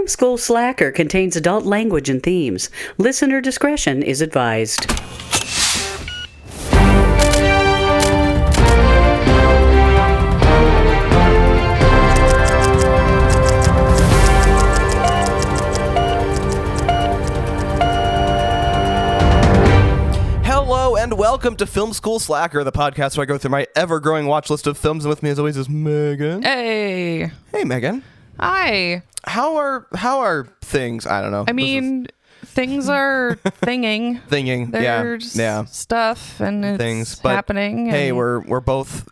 Film School Slacker contains adult language and themes. Listener discretion is advised. Hello and welcome to Film School Slacker, the podcast where I go through my ever-growing watch list of films, and with me as always is Megan. Hey. Hey, Megan. Hi. How are things? I don't know. I mean, things are thinging. There's stuff and it's things, but happening. Hey, and we're both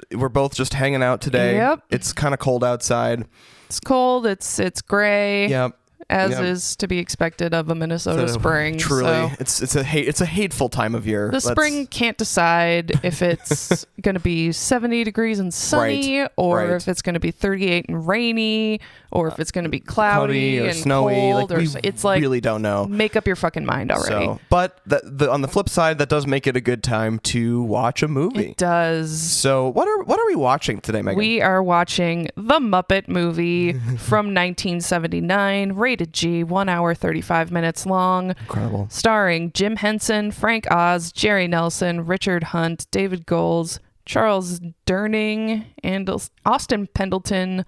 just hanging out today. Yep. It's kind of cold outside. It's cold. It's gray. Yep. As is to be expected of a Minnesota spring. Truly, so it's a hateful time of year. The spring can't decide if it's going to be 70 degrees and sunny, or if it's going to be 38 and rainy, or if it's going to be cloudy or and snowy. cold. It's like really don't know. Make up your fucking mind already. So, but on the flip side, that does make it a good time to watch a movie. It does. So what are we watching today, Megan? We are watching The Muppet Movie from 1979, rated G, 1 hour 35 minutes long. Incredible. Starring Jim Henson, Frank Oz, Jerry Nelson, Richard Hunt, David Goles, Charles Durning, and Austin Pendleton,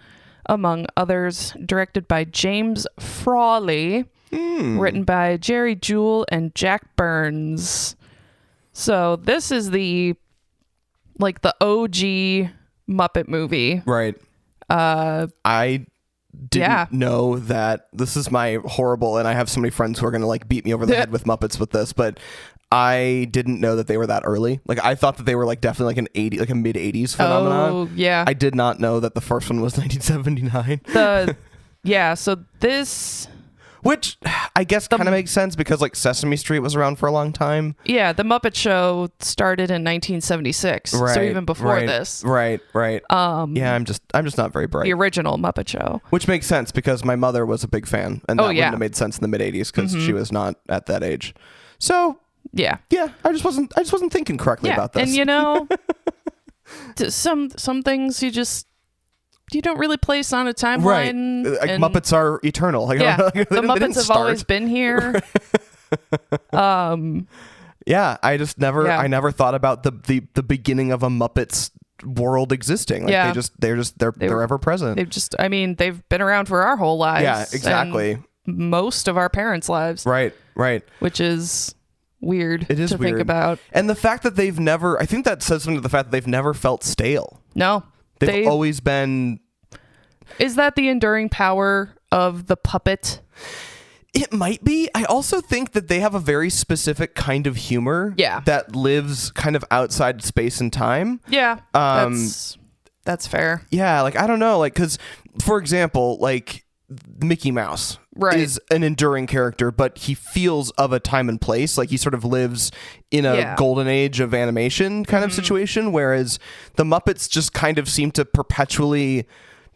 among others. Directed by James Frawley. Written by Jerry Jewell and Jack Burns. So this is the OG Muppet Movie. Right. I didn't know that. This is my horrible, and I have so many friends who are going to beat me over the head with Muppets with this, but I didn't know that they were that early. I thought that they were definitely a mid 80s phenomenon. Oh, yeah. I did not know that the first one was 1979. So this... Which I guess kind of makes sense because Sesame Street was around for a long time. Yeah, the Muppet Show started in 1976, right, so even before this. Right. Yeah, I'm just not very bright. The original Muppet Show, which makes sense because my mother was a big fan, and that wouldn't have made sense in the mid 80s because she was not at that age. So yeah, I just wasn't thinking correctly about this. And some things you don't really place on a timeline. Right. And Muppets are eternal. The Muppets have always been here. Yeah, I just never I never thought about the beginning of a Muppets world existing. They're ever present. They've been around for our whole lives. Yeah, exactly. Most of our parents' lives. Right. Which is weird to think about. And the fact that they've never, I think that says something to the fact that they've never felt stale. No. They've always been... Is that the enduring power of the puppet? It might be. I also think that they have a very specific kind of humor that lives kind of outside space and time. Yeah, that's fair. Yeah, I don't know, because, for example, Mickey Mouse is an enduring character, but he feels of a time and place. He sort of lives in a golden age of animation kind of situation, whereas the Muppets just kind of seem to perpetually...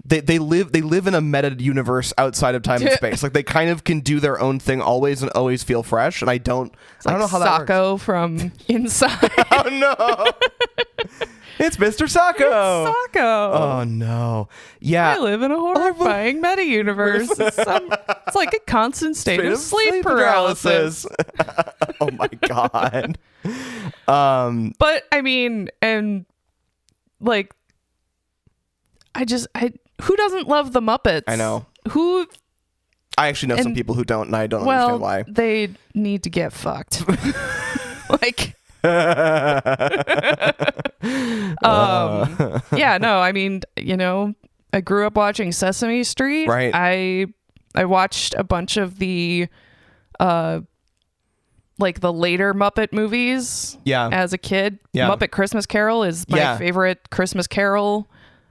They live in a meta universe outside of time and space. They kind of can do their own thing always and always feel fresh. And I don't know how that works. Sacco from Inside. Oh no. It's Mr. Sacco. It's Sacco. Oh no. Yeah. I live in a horrifying meta universe. It's like a constant state of sleep paralysis. Oh my god. But I mean, and who doesn't love the Muppets? I know. I actually know some people who don't, and I don't understand why. They need to get fucked. I grew up watching Sesame Street. Right. I watched a bunch of the the later Muppet movies as a kid. Yeah. Muppet Christmas Carol is my favorite Christmas Carol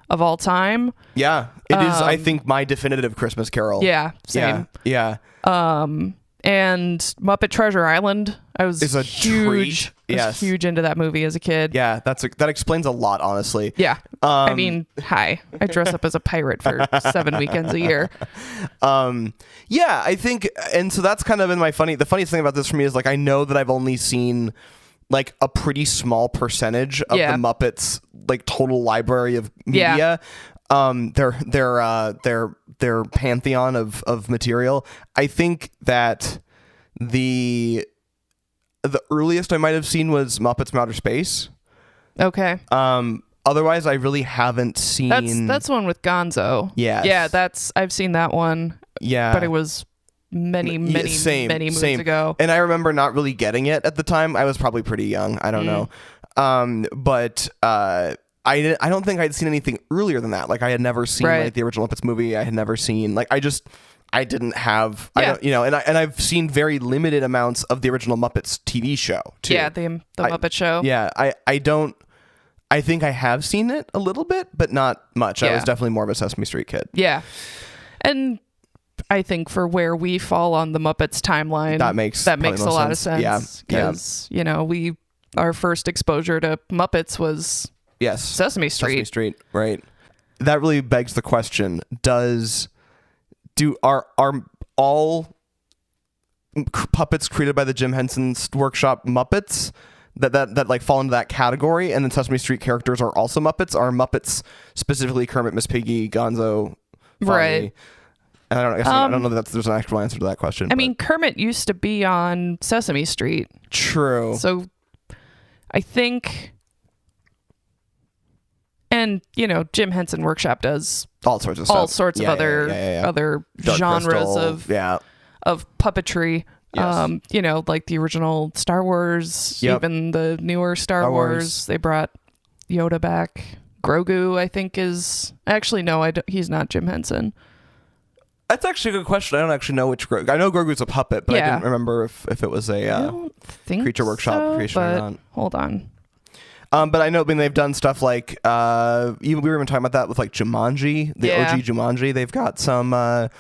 of all time. Yeah, it is. I think my definitive Christmas Carol. Yeah, same. Yeah. And Muppet Treasure Island. I was huge. I was huge into that movie as a kid. Yeah, that explains a lot, honestly. Yeah. I dress up as a pirate for 7 weekends a year. Yeah, I think, and so that's kind of been the funniest thing about this for me is I know that I've only seen a pretty small percentage of the Muppets total library of media. their pantheon of material. I think that the earliest I might have seen was Muppets from Outer Space. Okay. Otherwise, I really haven't seen. That's one with Gonzo. Yes. Yeah, I've seen that one. Yeah, but it was many moons ago. And I remember not really getting it at the time. I was probably pretty young. I don't know. But I don't think I'd seen anything earlier than that. Like I had never seen like the original Muppets movie. I had never seen like I didn't have and I've seen very limited amounts of the original Muppets TV show too. Yeah, the Muppet Show. Yeah, I think I have seen it a little bit, but not much. I was definitely more of a Sesame Street kid. Yeah. And I think for where we fall on the Muppets timeline, that makes a lot of sense. Yeah. Because, our first exposure to Muppets was Sesame Street. Sesame Street, right. That really begs the question, are all puppets created by the Jim Henson's workshop Muppets that like fall into that category, and then Sesame Street characters are also Muppets? Are Muppets specifically Kermit, Miss Piggy, Gonzo, Fonzie? Right. And I don't know that there's an actual answer to that question. I mean, Kermit used to be on Sesame Street. True. So I think, and Jim Henson Workshop does all sorts of stuff. All sorts of other genres of puppetry. Yes. Like the original Star Wars, even the newer Star Wars. They brought Yoda back. Grogu, I think, is actually no. He's not Jim Henson. That's actually a good question. I don't actually know which Grogu. I know Grogu's a puppet, but I didn't remember if it was a Creature Workshop creation or not. Hold on. But I know they've done stuff like we were even talking about that with like Jumanji, the OG Jumanji. They've got some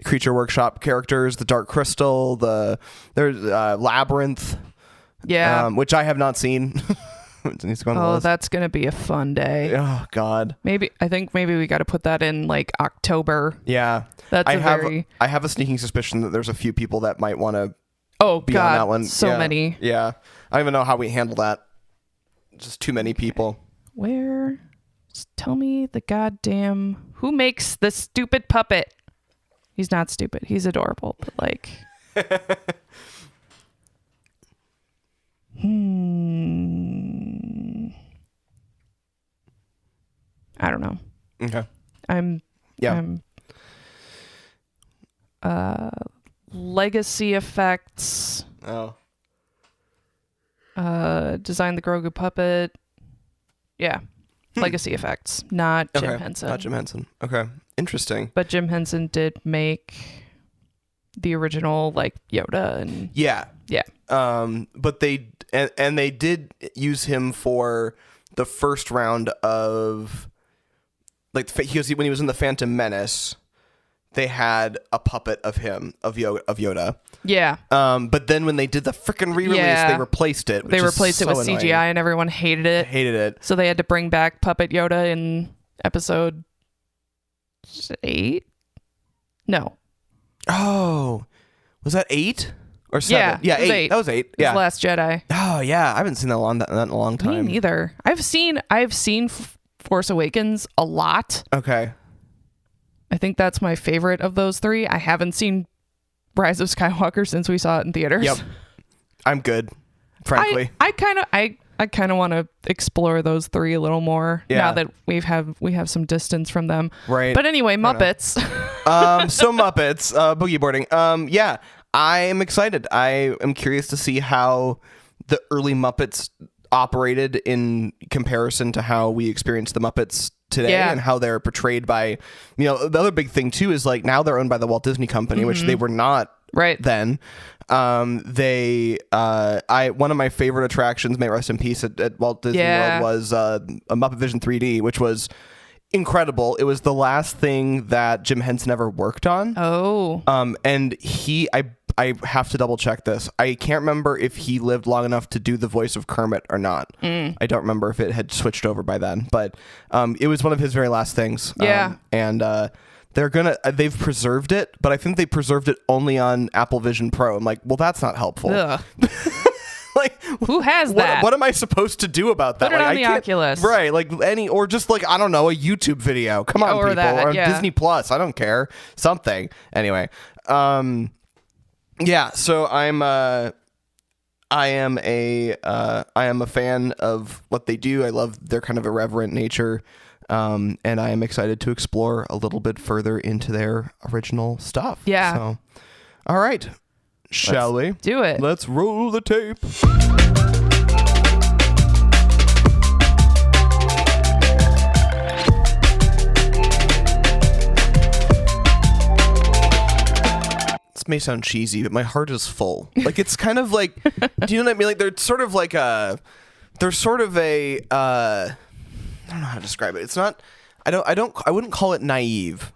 Creature Workshop characters, the Dark Crystal, there's Labyrinth, which I have not seen. That's gonna be a fun day. Oh God. I think maybe we got to put that in like October. Yeah, I have a sneaking suspicion that there's a few people that might want to. Be on that one. So many. Yeah, I don't even know how we handle that. Just too many people. Just tell me the goddamn who makes the stupid puppet. He's not stupid. He's adorable, but like. I don't know. Okay. Legacy Effects. Oh. Design the Grogu puppet. Yeah. Legacy Effects, not Jim Henson. Not Jim Henson. Okay. Interesting. But Jim Henson did make the original like Yoda and yeah. But they did use him for the first round of like when he was in the Phantom Menace. They had a puppet of him of Yoda. Yeah. But then when they did the freaking re-release, they replaced it. They replaced it with CGI, and everyone hated it. So they had to bring back Puppet Yoda in episode 8. No. Oh, was that 8 or 7? Yeah, 8. That was 8. Yeah, Last Jedi. Oh yeah, I haven't seen that in a long time. Me neither. I've seen Force Awakens a lot. Okay. I think that's my favorite of those 3. I haven't seen Rise of Skywalker since we saw it in theaters. Yep. I'm good, frankly. I kind of want to explore those 3 a little more now that we have some distance from them. Right. But anyway, Muppets. So Muppets, boogie boarding. Yeah, I am excited. I am curious to see how the early Muppets operated in comparison to how we experienced the Muppets today and how they're portrayed by, the other big thing too is like now they're owned by the Walt Disney Company, which they were not then. One of my favorite attractions, may rest in peace, at Walt Disney World was a Muppetvision 3D, which was incredible. It was the last thing that Jim Henson ever worked on. Oh. And I have to double check this. I can't remember if he lived long enough to do the voice of Kermit or not. I don't remember if it had switched over by then, but it was one of his very last things. And they've preserved it, but I think they preserved it only on Apple Vision Pro. I'm like, well, that's not helpful. Like, Who has that? What am I supposed to do about that? Put it like, on the Oculus. Right, like or just like, I don't know, a YouTube video. Come on, Or people. that, or yeah. Disney Plus. I don't care. Something. Anyway. Yeah, so I am a fan of what they do. I love their kind of irreverent nature. And I am excited to explore a little bit further into their original stuff. Yeah. So, all right. Shall we? Do it. Let's roll the tape. This may sound cheesy, but my heart is full. Like, it's kind of like, do you know what I mean? Like, they're sort of a, I don't know how to describe it. It's not, I wouldn't call it naive,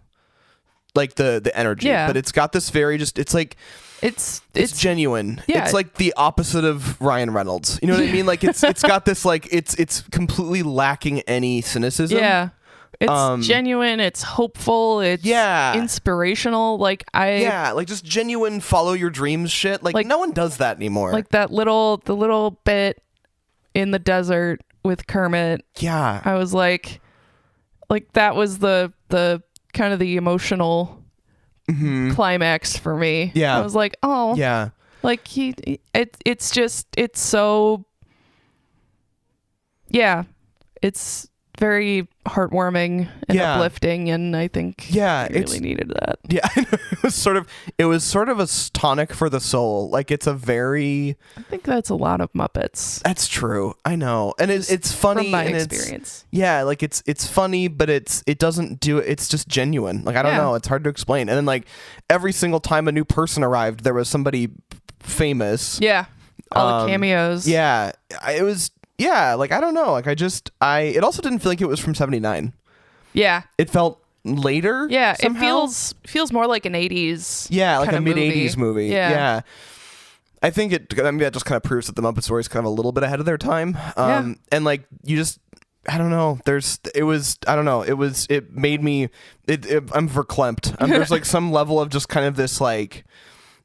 like the energy, but it's got this very it's like, it's genuine. Yeah. It's like the opposite of Ryan Reynolds. You know what I mean? Like it's got this, like, it's completely lacking any cynicism. Yeah. It's genuine. It's hopeful. It's inspirational. Like like just genuine follow your dreams shit. Like no one does that anymore. Like the little bit in the desert with Kermit. Yeah. I was like that was the kind of the emotional climax for me. Yeah. I was like, oh yeah. Like it's so, yeah, it's very heartwarming and uplifting, and I think I really needed that. Yeah, it was sort of a tonic for the soul. Like, it's a very, I think that's a lot of Muppets. That's true. I know, and it's funny from my and experience. Like it's funny, but it doesn't do it. It's just genuine. Like, I don't know. It's hard to explain. And then, like, every single time a new person arrived, there was somebody famous. Yeah, all the cameos. Yeah, it was. Yeah, like, I don't know. Like, it also didn't feel like it was from 79. Yeah. It felt later. Yeah, somehow. it feels more like an 80s. Yeah, like a mid movie. 80s movie. Yeah. I think that just kind of proves that the Muppet story is kind of a little bit ahead of their time. And, like, you just, I don't know. It made me, I'm verklempt. There's like some level of just kind of this, like,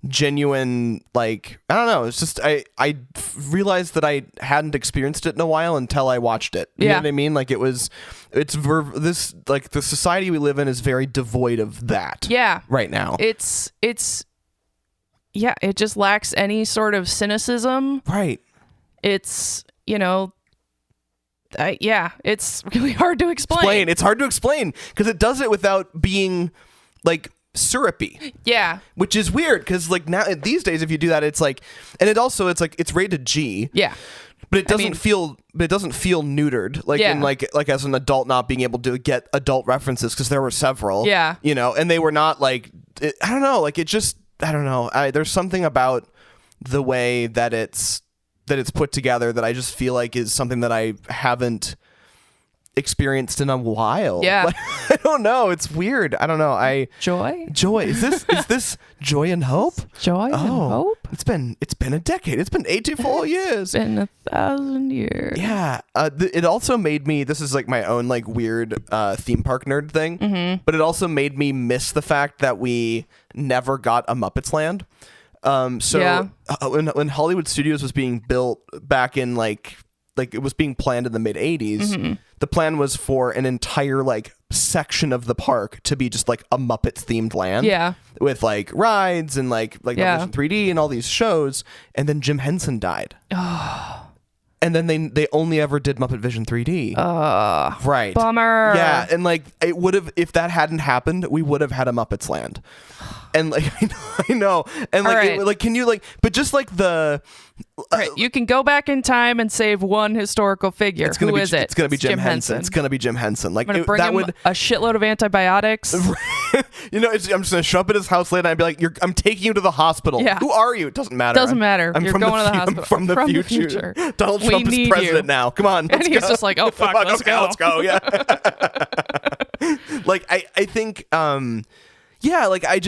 genuine, like, I don't know, it's just I realized that I hadn't experienced it in a while until I watched it. You know what I mean? Like, the society we live in is very devoid of that right now. It just lacks any sort of cynicism. Right. It's it's really hard to explain. It's hard to explain because it does it without being, like, syrupy. Yeah. Which is weird because, like, now these days, if you do that, it's like, and it's like it's rated G. Yeah. But it doesn't feel neutered, like, in like as an adult not being able to get adult references, because there were several. Yeah. And they were not like, I don't know, like, it just, I don't know. There's something about the way that it's put together that I just feel like is something that I haven't experienced in a while. Yeah. Like, I don't know. It's weird. I don't know. Joy. Is this joy and hope? Joy and hope? It's been a decade. It's been 84 years. It's been 1,000 years. Yeah. It also made me, this is like my own, like, weird theme park nerd thing, but it also made me miss the fact that we never got a Muppets Land. When Hollywood Studios was being built back in, like it was being planned in the mid 80s, the plan was for an entire, like, section of the park to be just like a Muppets themed land. Yeah. With, like, rides and like Muppetvision 3D and all these shows. And then Jim Henson died. Oh. And then they only ever did Muppetvision 3D. Right. Bummer. Yeah, and, like, it would have, if that hadn't happened, we would have had a Muppets Land. And, like, I know. And, like, can you, like, but just like the you can go back in time and save one historical figure. Who is it? It's gonna be Jim Henson. It's gonna be Jim Henson. Like, I'm gonna bring him a shitload of antibiotics. I'm just gonna show up at his house later and I'd be like, I'm taking you to the hospital. Yeah. Who are you? It doesn't matter. Doesn't matter. You're going to the hospital. I'm from the future. Donald Trump is president now. Come on. And he's just like, oh, fuck, let's go. Let's go. Yeah. Like, I think, like, I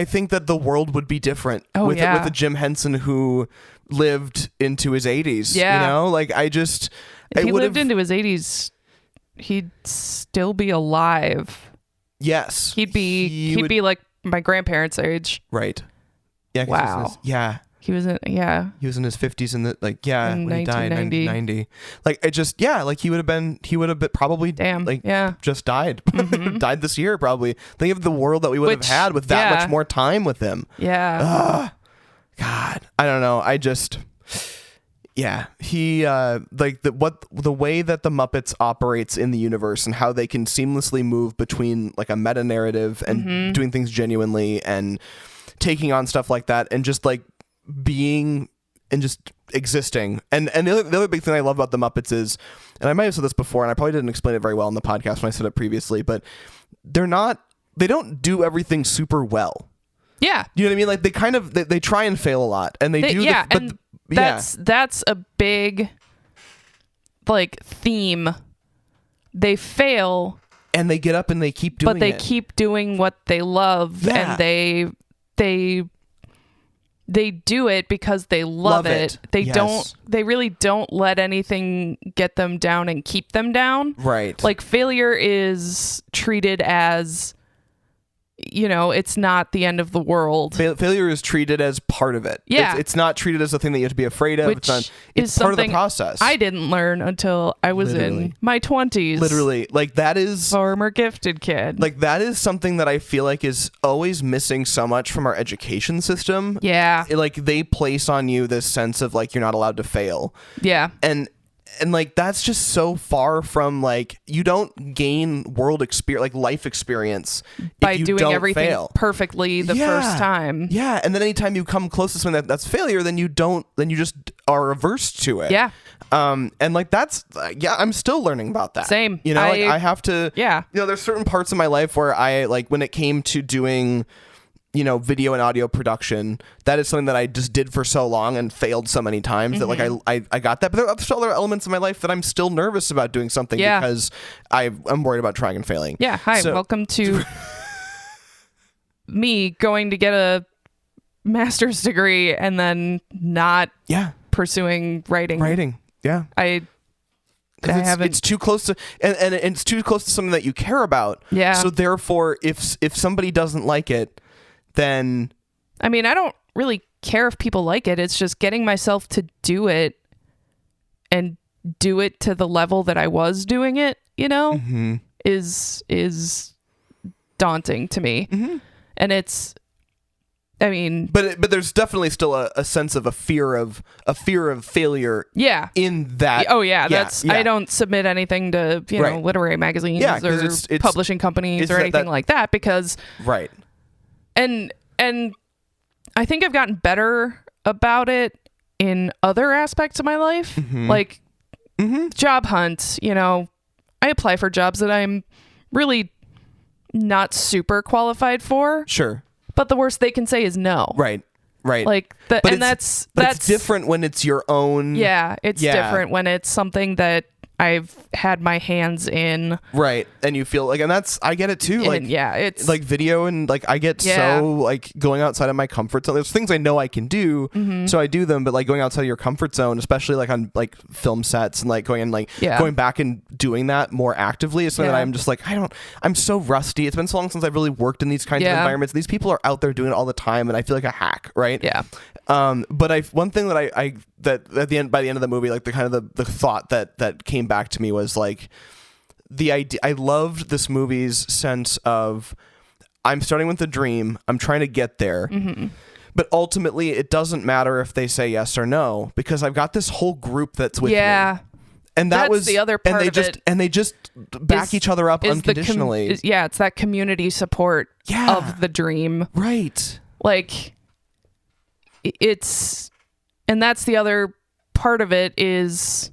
think that the world would be different with a Jim Henson who lived into his 80s. Yeah. You know, like, if he lived into his 80s, he'd still be alive. Yes. He'd be like my grandparents' age. Right. Yeah. Wow. Yeah. He was in He was in his 50s in in when he died in 1990. Like it just he would have been probably just died. Died this year probably. Think of the world that we would have had with that much more time with him. Yeah. God, I don't know. I just he the way that the Muppets operates in the universe and how they can seamlessly move between like a meta narrative and doing things genuinely and taking on stuff like that and just like being and just existing. And the other big thing I love about the Muppets is, and I might have said this before and I probably didn't explain it very well in the podcast when I said it previously, but they don't do everything super well. Yeah. You know what I mean? Like they kind of they try and fail a lot and they do that's a big like theme. They fail and they get up and they keep doing it. But they keep doing what they love and they do it because they love it. They really don't let anything get them down and keep them down. Right. Like failure is treated as, it's not the end of the world. Failure is treated as part of it. Yeah. It's not treated as a thing that you have to be afraid of. It's part of the process. I didn't learn until I was in my 20s. Literally. Like that is... Former gifted kid. Like that is something that I feel like is always missing so much from our education system. Yeah. Like they place on you this sense of like you're not allowed to fail. Yeah. And like that's just so far from like you don't gain world experience, like life experience by if you doing don't everything fail perfectly the first time. Yeah, and then anytime you come close to something that's failure, then you just are averse to it. Yeah. And like that's I'm still learning about that. Same. I have to. Yeah. There's certain parts of my life where I like when it came to doing video and audio production, that is something that I just did for so long and failed so many times that like I got that. But there are still other elements of my life that I'm still nervous about doing something because I'm worried about trying and failing. Yeah. Hi, welcome to me going to get a master's degree and then not pursuing writing. Yeah. It's too close to and it's too close to something that you care about. Yeah. So therefore if somebody doesn't like it, then I don't really care if people like it. It's just getting myself to do it and do it to the level that I was doing it, is daunting to me. And it's but there's definitely still a sense of a fear of failure. Yeah. In that. Oh yeah. I don't submit anything to literary magazines or it's publishing companies or anything like that because right. And I think I've gotten better about it in other aspects of my life, like job hunts. I apply for jobs that I'm really not super qualified for. Sure. But the worst they can say is no. Right. Like that's different when it's your own. Yeah, it's different when it's something that I've had my hands in. Right. And you feel like, and I get it too. Like, it's like video and like I get so like going outside of my comfort zone. There's things I know I can do. So I do them, but like going outside of your comfort zone, especially like on like film sets and like going back and doing that more actively is something that I'm just like, I'm so rusty. It's been so long since I've really worked in these kinds of environments. These people are out there doing it all the time and I feel like a hack. Right. Yeah. But one thing that that at the end, by the end of the movie, like the kind of the thought that came back to me was like the idea. I loved this movie's sense of I'm starting with a dream. I'm trying to get there. But ultimately it doesn't matter if they say yes or no, because I've got this whole group that's with me. And that was the other part of it. And they just back each other up unconditionally. It's that community support of the dream. Right. Like and that's the other part of it is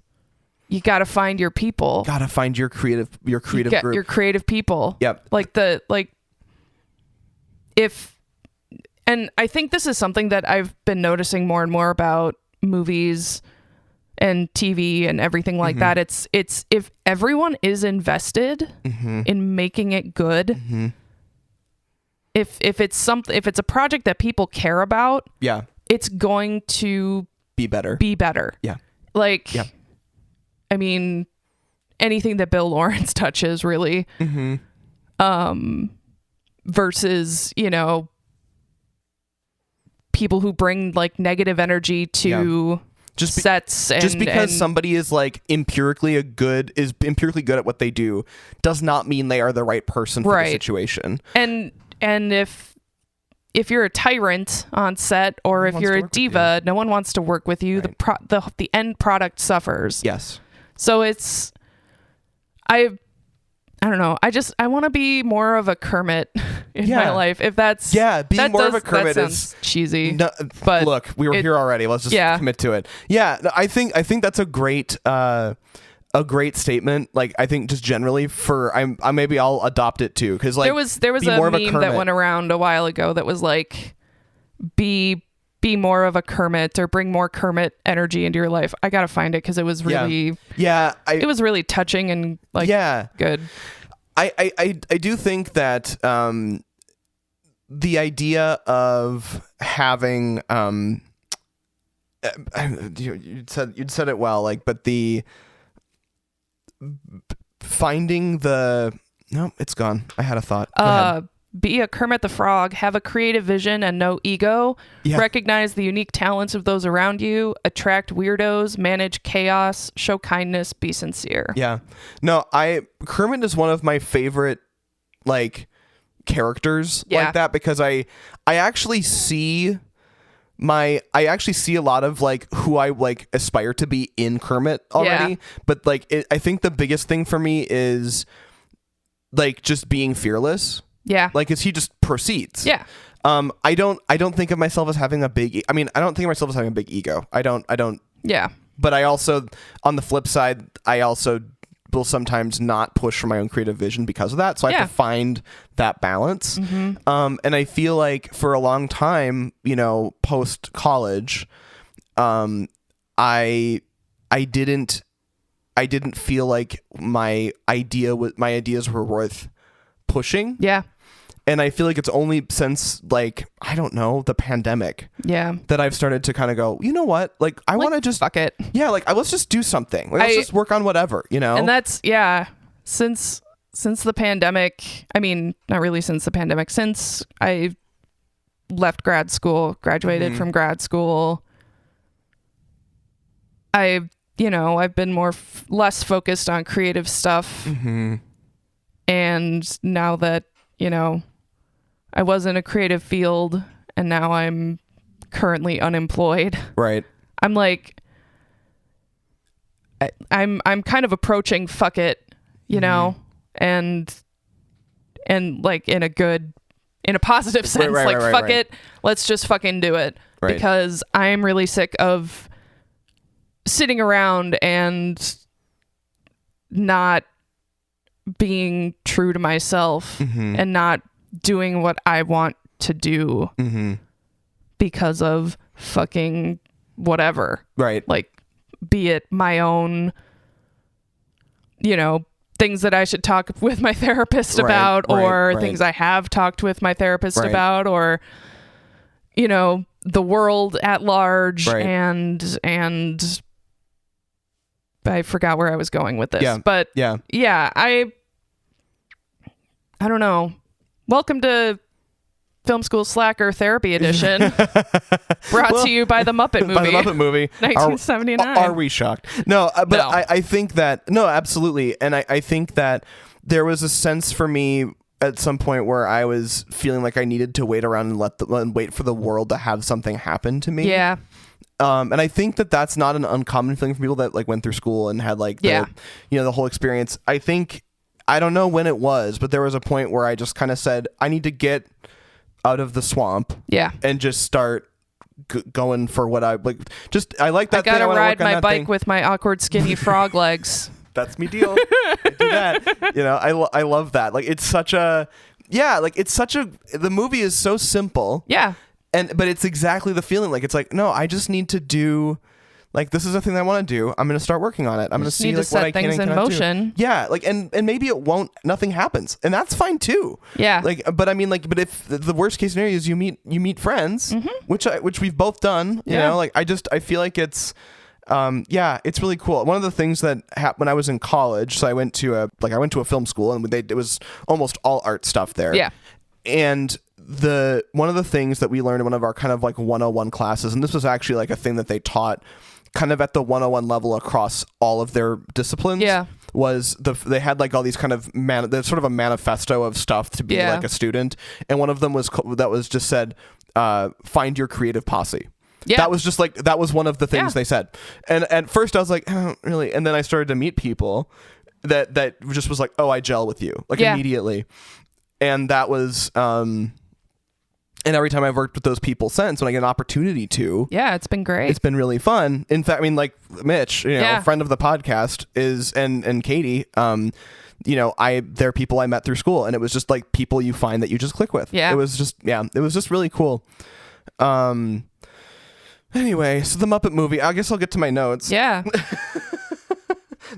you got to find your people. Got to find your creative group. Your creative people. Yep. And I think this is something that I've been noticing more and more about movies and TV and everything like that. It's if everyone is invested in making it good, if it's a project that people care about, it's going to be better. Yeah. Like, I mean, anything that Bill Lawrence touches really, versus, people who bring like negative energy to sets. And, just because somebody is like empirically good at what they do does not mean they are the right person for the situation. And if you're a tyrant on set, or if you're a diva, no one wants to work with you. Right. The end product suffers. Yes. So I don't know. I want to be more of a Kermit in my life. If that's being more of a Kermit that is cheesy. No, but look, we were here already. Let's just commit to it. Yeah, I think that's a great statement. Like, I think just generally maybe I'll adopt it too, because like there was a meme that went around a while ago that was like, be more of a Kermit, or bring more Kermit energy into your life. I gotta find it because it was really it was really touching and like good. I do think that the idea of having you'd said it well, like, but the finding the no, it's gone. I had a thought. Go ahead. Be a Kermit the Frog, have a creative vision and no ego, recognize the unique talents of those around you, attract weirdos, manage chaos, show kindness, be sincere. Yeah. No, Kermit is one of my favorite like characters like that, because I actually see a lot of like who I like aspire to be in Kermit already, but like I think the biggest thing for me is like just being fearless. Yeah. Like, as he just proceeds. Yeah. I don't think of myself as having a big, I don't think of myself as having a big ego. I don't. Yeah. But I also, on the flip side, I also will sometimes not push for my own creative vision because of that. So I have to find that balance. Mm-hmm. And I feel like for a long time, post college, I didn't feel like my ideas were worth pushing. Yeah. And I feel like it's only since, like, I don't know, the pandemic that I've started to kind of go, you know what? Like, I want to just... Fuck it. Yeah, like, let's just do something. Let's just work on whatever, And that's, since the pandemic, not really since the pandemic, since I left grad school, graduated from grad school, I've been less focused on creative stuff. Mm-hmm. And now that, I was in a creative field and now I'm currently unemployed. Right. I'm like, I'm kind of approaching fuck it, and like in a positive sense, fuck it. Let's just fucking do it. Right. Because I'm really sick of sitting around and not being true to myself and not doing what I want to do because of fucking whatever. Right. Like, be it my own, things that I should talk with my therapist about, or things I have talked with my therapist about, or, the world at large. And I forgot where I was going with this. Yeah. But I don't know. Welcome to Film School Slacker Therapy Edition. Brought to you by the Muppet Movie. By the Muppet Movie. 1979. Are we shocked? No, but no. I think that, no, absolutely. And I think that there was a sense for me at some point where I was feeling like I needed to wait around and wait for the world to have something happen to me. Yeah. And I think that that's not an uncommon feeling for people that like went through school and had like the whole experience. I don't know when it was, but there was a point where I just kind of said, I need to get out of the swamp. Yeah. And just start going for what I like. I like that. I gotta ride my bike with my awkward skinny frog legs. That's me deal. I do that. I love that. Like, it's such a, the movie is so simple. Yeah. But it's exactly the feeling. Like, it's like, no, I just need to do, like, this is a thing that I want to do. I'm going to start working on it. I'm going to see like what I can and cannot do. Need to set things in motion. Yeah, like, and maybe it won't. Nothing happens, and that's fine too. Yeah. Like, but but if the worst case scenario is you meet friends, which we've both done. You know, like, I feel like it's. It's really cool. One of the things that happened when I was in college, so I went to a film school, and it was almost all art stuff there. Yeah. And one of the things that we learned in one of our kind of like 101 classes, and this was actually like a thing that they taught kind of at the 101 level across all of their disciplines, was they had like all these kind of there's sort of a manifesto of stuff to be like a student, and one of them was just said, find your creative posse. Yeah. That was just like, that was one of the things they said. And at first I was like, oh, really? And then I started to meet people that just was like, oh, I gel with you, like immediately. And that was, and every time I've worked with those people since, when I get an opportunity to, it's been great. It's been really fun. In fact, I mean, like Mitch, a friend of the podcast and Katie, they're people I met through school, and it was just like people you find that you just click with. Yeah. It was just really cool. Anyway, so the Muppet Movie, I guess I'll get to my notes. Yeah.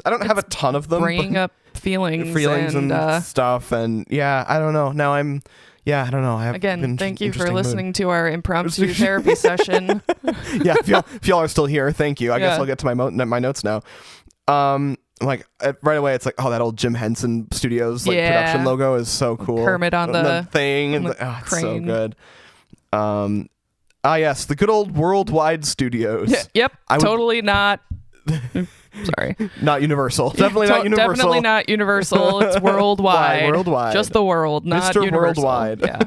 I don't have a ton of them. Bringing up feelings and stuff. And I don't know. Now I don't know. Again, thank you for listening to our impromptu therapy session. If y'all are still here, thank you. I guess I'll get to my notes now. Like right away, it's like, oh, that old Jim Henson Studios production logo is so cool. Kermit on the thing, and it's so good. Yes, the good old Worldwide Studios. Yep, totally not. Sorry, not Universal. Definitely not Universal. Definitely not Universal. It's worldwide. Worldwide. Just the world, not Mr. Universal. Worldwide. Yeah.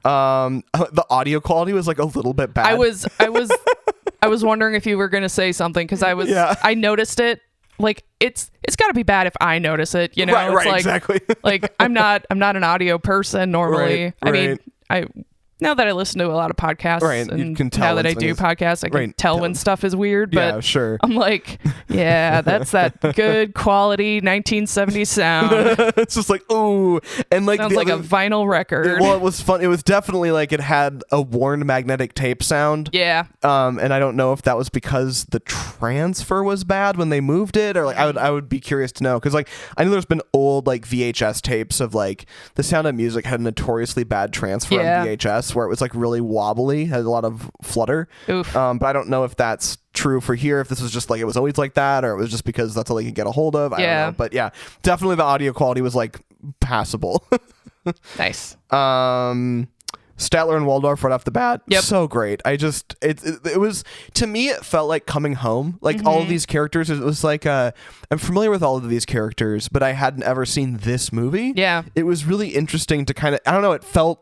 The audio quality was like a little bit bad. I was wondering if you were going to say something, because I noticed it. Like it's got to be bad if I notice it, Right, it's like, exactly. Like I'm not an audio person normally. Right, I mean, now that I listen to a lot of podcasts, and you can tell now that I do podcasts, I can tell when stuff is weird. But sure. I'm like, that's that good quality 1970s sound. It's just like, ooh, and like sounds like a vinyl record. Well, it was fun. It was definitely like it had a worn magnetic tape sound. Yeah. And I don't know if that was because the transfer was bad when they moved it, or like I would be curious to know, because like I know there's been old like VHS tapes of like The Sound of Music had a notoriously bad transfer on VHS, where it was like really wobbly, had a lot of flutter. Oof. But I don't know if that's true for here, if this was just like it was alwa's like that, or it was just because that's all they could get a hold of. I don't know. But definitely the audio quality was like passable. Nice. Statler and Waldorf right off the bat, so great. I just it was, to me, it felt like coming home. Like all of these characters, it was like I'm familiar with all of these characters, but I hadn't ever seen this movie. Yeah, it was really interesting to kind of, I don't know, it felt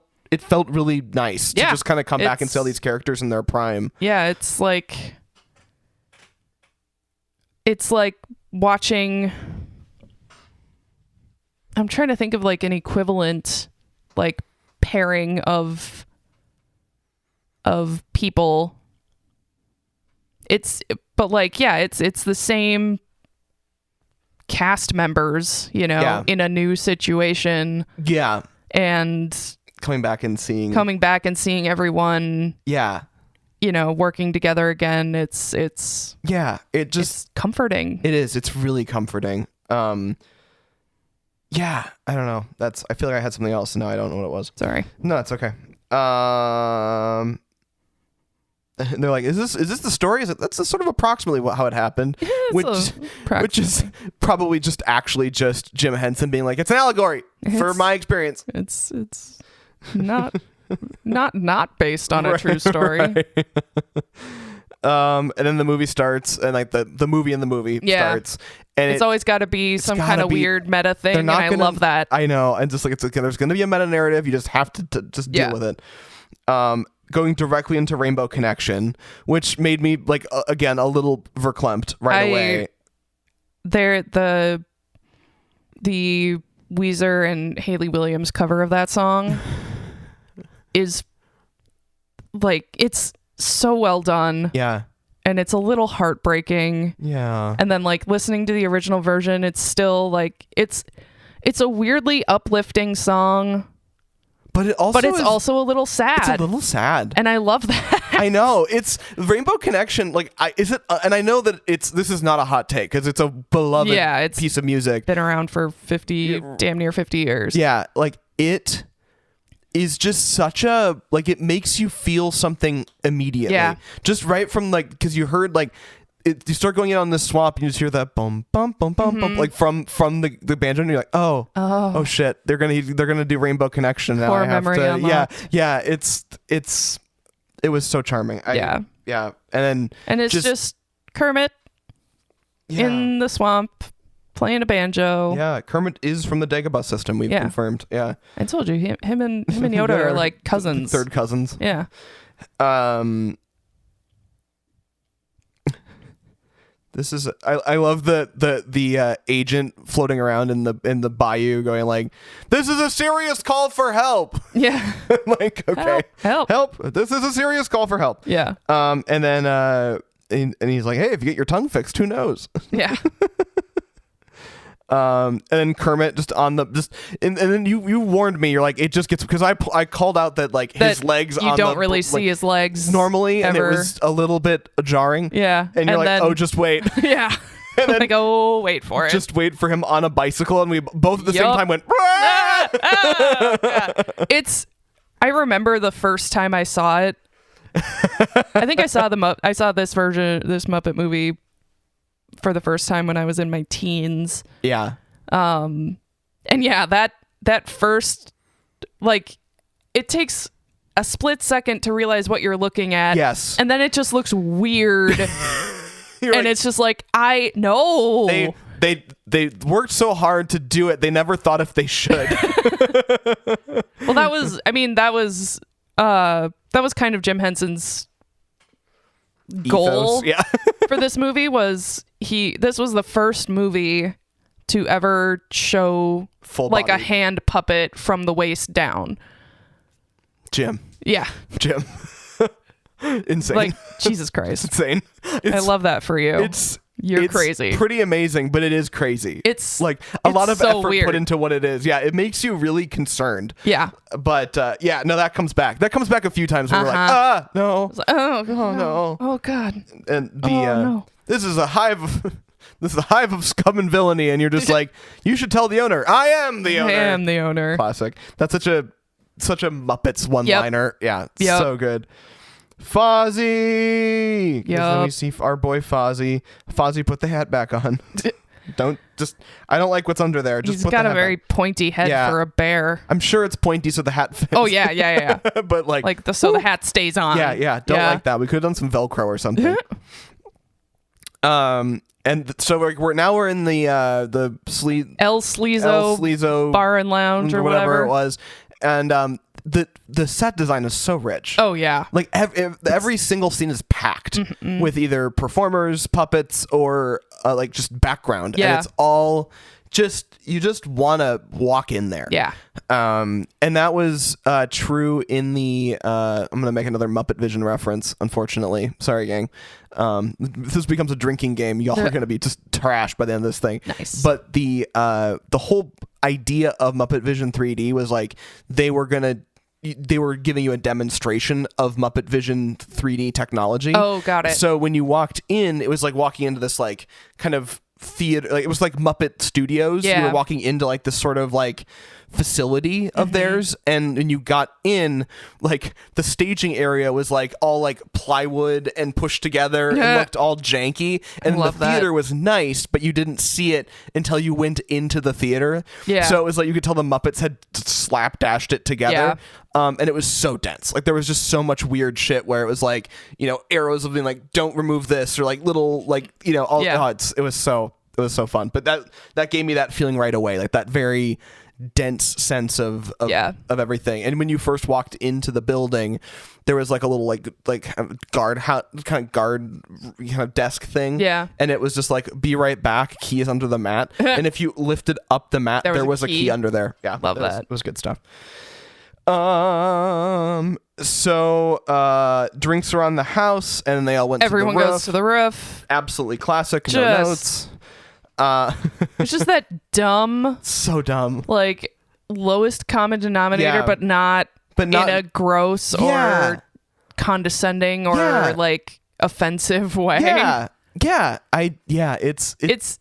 really nice to just kind of come back and see all these characters in their prime. Yeah, it's like watching, I'm trying to think of like an equivalent like pairing of people. It's the same cast members, in a new situation. Yeah. And coming back and seeing everyone working together again. It's comforting. It is. It's really comforting. I don't know. I feel like I had something else and now I don't know what it was. Sorry. No, it's okay. They're like, is this the story? That's sort of approximately how it happened, which is probably just Jim Henson being like, it's an allegory for my experience. It's not based on a true story. Right. And then the movie starts, and like the movie in the movie starts, and it's always got to be some kind of weird meta thing, and I love that. I know, and just like there's going to be a meta narrative. You just have to just deal with it. Going directly into Rainbow Connection, which made me like again a little verklempt right away. The Weezer and Hayley Williams cover of that song is like, it's so well done. Yeah. And it's a little heartbreaking. Yeah. And then like listening to the original version, it's still like it's a weirdly uplifting song. But it's also a little sad. It's a little sad. And I love that. I know. It's Rainbow Connection. Like, is it? And I know that this is not a hot take because it's a beloved piece of music. Been around for damn near 50 years. Yeah. Like, it is just such a, like, it makes you feel something immediately. Yeah. Just right from, like, because you heard, like, you start going in on this swamp and you just hear that bum bum bum bum bum like from the banjo, and you're like, oh shit, they're gonna do Rainbow Connection now. Core memory unlocked. Yeah, it was so charming. And it's just Kermit in the swamp playing a banjo. Yeah, Kermit is from the Dagobah system. We've confirmed. Yeah, I told you him and Yoda are like cousins, third cousins. Yeah. This is I love the agent floating around in the bayou going like, this is a serious call for help. Yeah. Like, okay, help. This is a serious call for help. Yeah. And then and he's like, hey, if you get your tongue fixed, who knows? Yeah. And then Kermit just on the and then you warned me. You're like, it just gets, because I called out that like his legs you don't really see his legs normally ever. And it was a little bit jarring. Yeah. And you're like, then, oh, just wait. Yeah. And then, like, oh, wait for it. Just wait for him on a bicycle, and we both at the same time went. I remember the first time I saw it. I think I saw this Muppet movie for the first time when I was in my teens. Yeah. And yeah, that first, like, it takes a split second to realize what you're looking at. Yes. And then it just looks weird. And like, it's just like, I know. They worked so hard to do it. They never thought if they should. Well, that was kind of Jim Henson's goal. Yeah. For this movie this was the first movie to ever show full like body. a hand puppet from the waist down. Jim. Insane. Like, Jesus Christ. Insane. I love that for you. You're crazy. Pretty amazing, but it is crazy. It's like a lot of so effort weird. put into what it is. Yeah, it makes you really concerned. Yeah. But no, that comes back. That comes back a few times where we're like, no. Like, oh no. Oh God. And no. This is a hive of scum and villainy, and you're just like, you should tell the owner. I am the owner. I am the owner. Classic. That's such a Muppets one-liner. Yep. Yeah, so good. Fozzie. Yep. We see our boy Fozzie. Fozzie, put the hat back on. I don't like what's under there. Just He's put got the a hat very back. pointy head for a bear. I'm sure it's pointy so the hat fits. Oh yeah. But so the hat stays on. Yeah. Don't like that. We could have done some Velcro or something. And so we're in the El Sleazo Bar and Lounge or whatever it was, and the set design is so rich. Oh yeah, like every single scene is packed with either performers, puppets, or like just background. Yeah, and it's all you just want to walk in there. Yeah. And that was true in the I'm gonna make another Muppetvision reference, unfortunately. Sorry, gang. If this becomes a drinking game, y'all are gonna be just trashed by the end of this thing. Nice. But the whole idea of Muppetvision 3D was like they were giving you a demonstration of Muppetvision 3D technology. Oh, got it. So when you walked in, it was like walking into this like kind of theater, like it was like Muppet Studios. Yeah. You were walking into like this sort of like facility of theirs, and when you got in, like the staging area was like all like plywood and pushed together and looked all janky, and the theater was nice, but you didn't see it until you went into the theater. So it was like you could tell the Muppets had slapdashed it together. And it was so dense. Like there was just so much weird shit where it was like, arrows of being like, don't remove this, or like little like, all it was so fun. But that gave me that feeling right away, like that very dense sense of everything. And when you first walked into the building, there was like a little like guard desk thing. Yeah. And it was just like, be right back, key is under the mat. And if you lifted up the mat, there was a key under there. Yeah. Love that. It was good stuff. So drinks around the house, and then they all went Everyone to the roof. goes to the roof. Absolutely classic. No notes. It's just that dumb. So dumb. Like lowest common denominator, but not in a gross or condescending or like offensive way. It's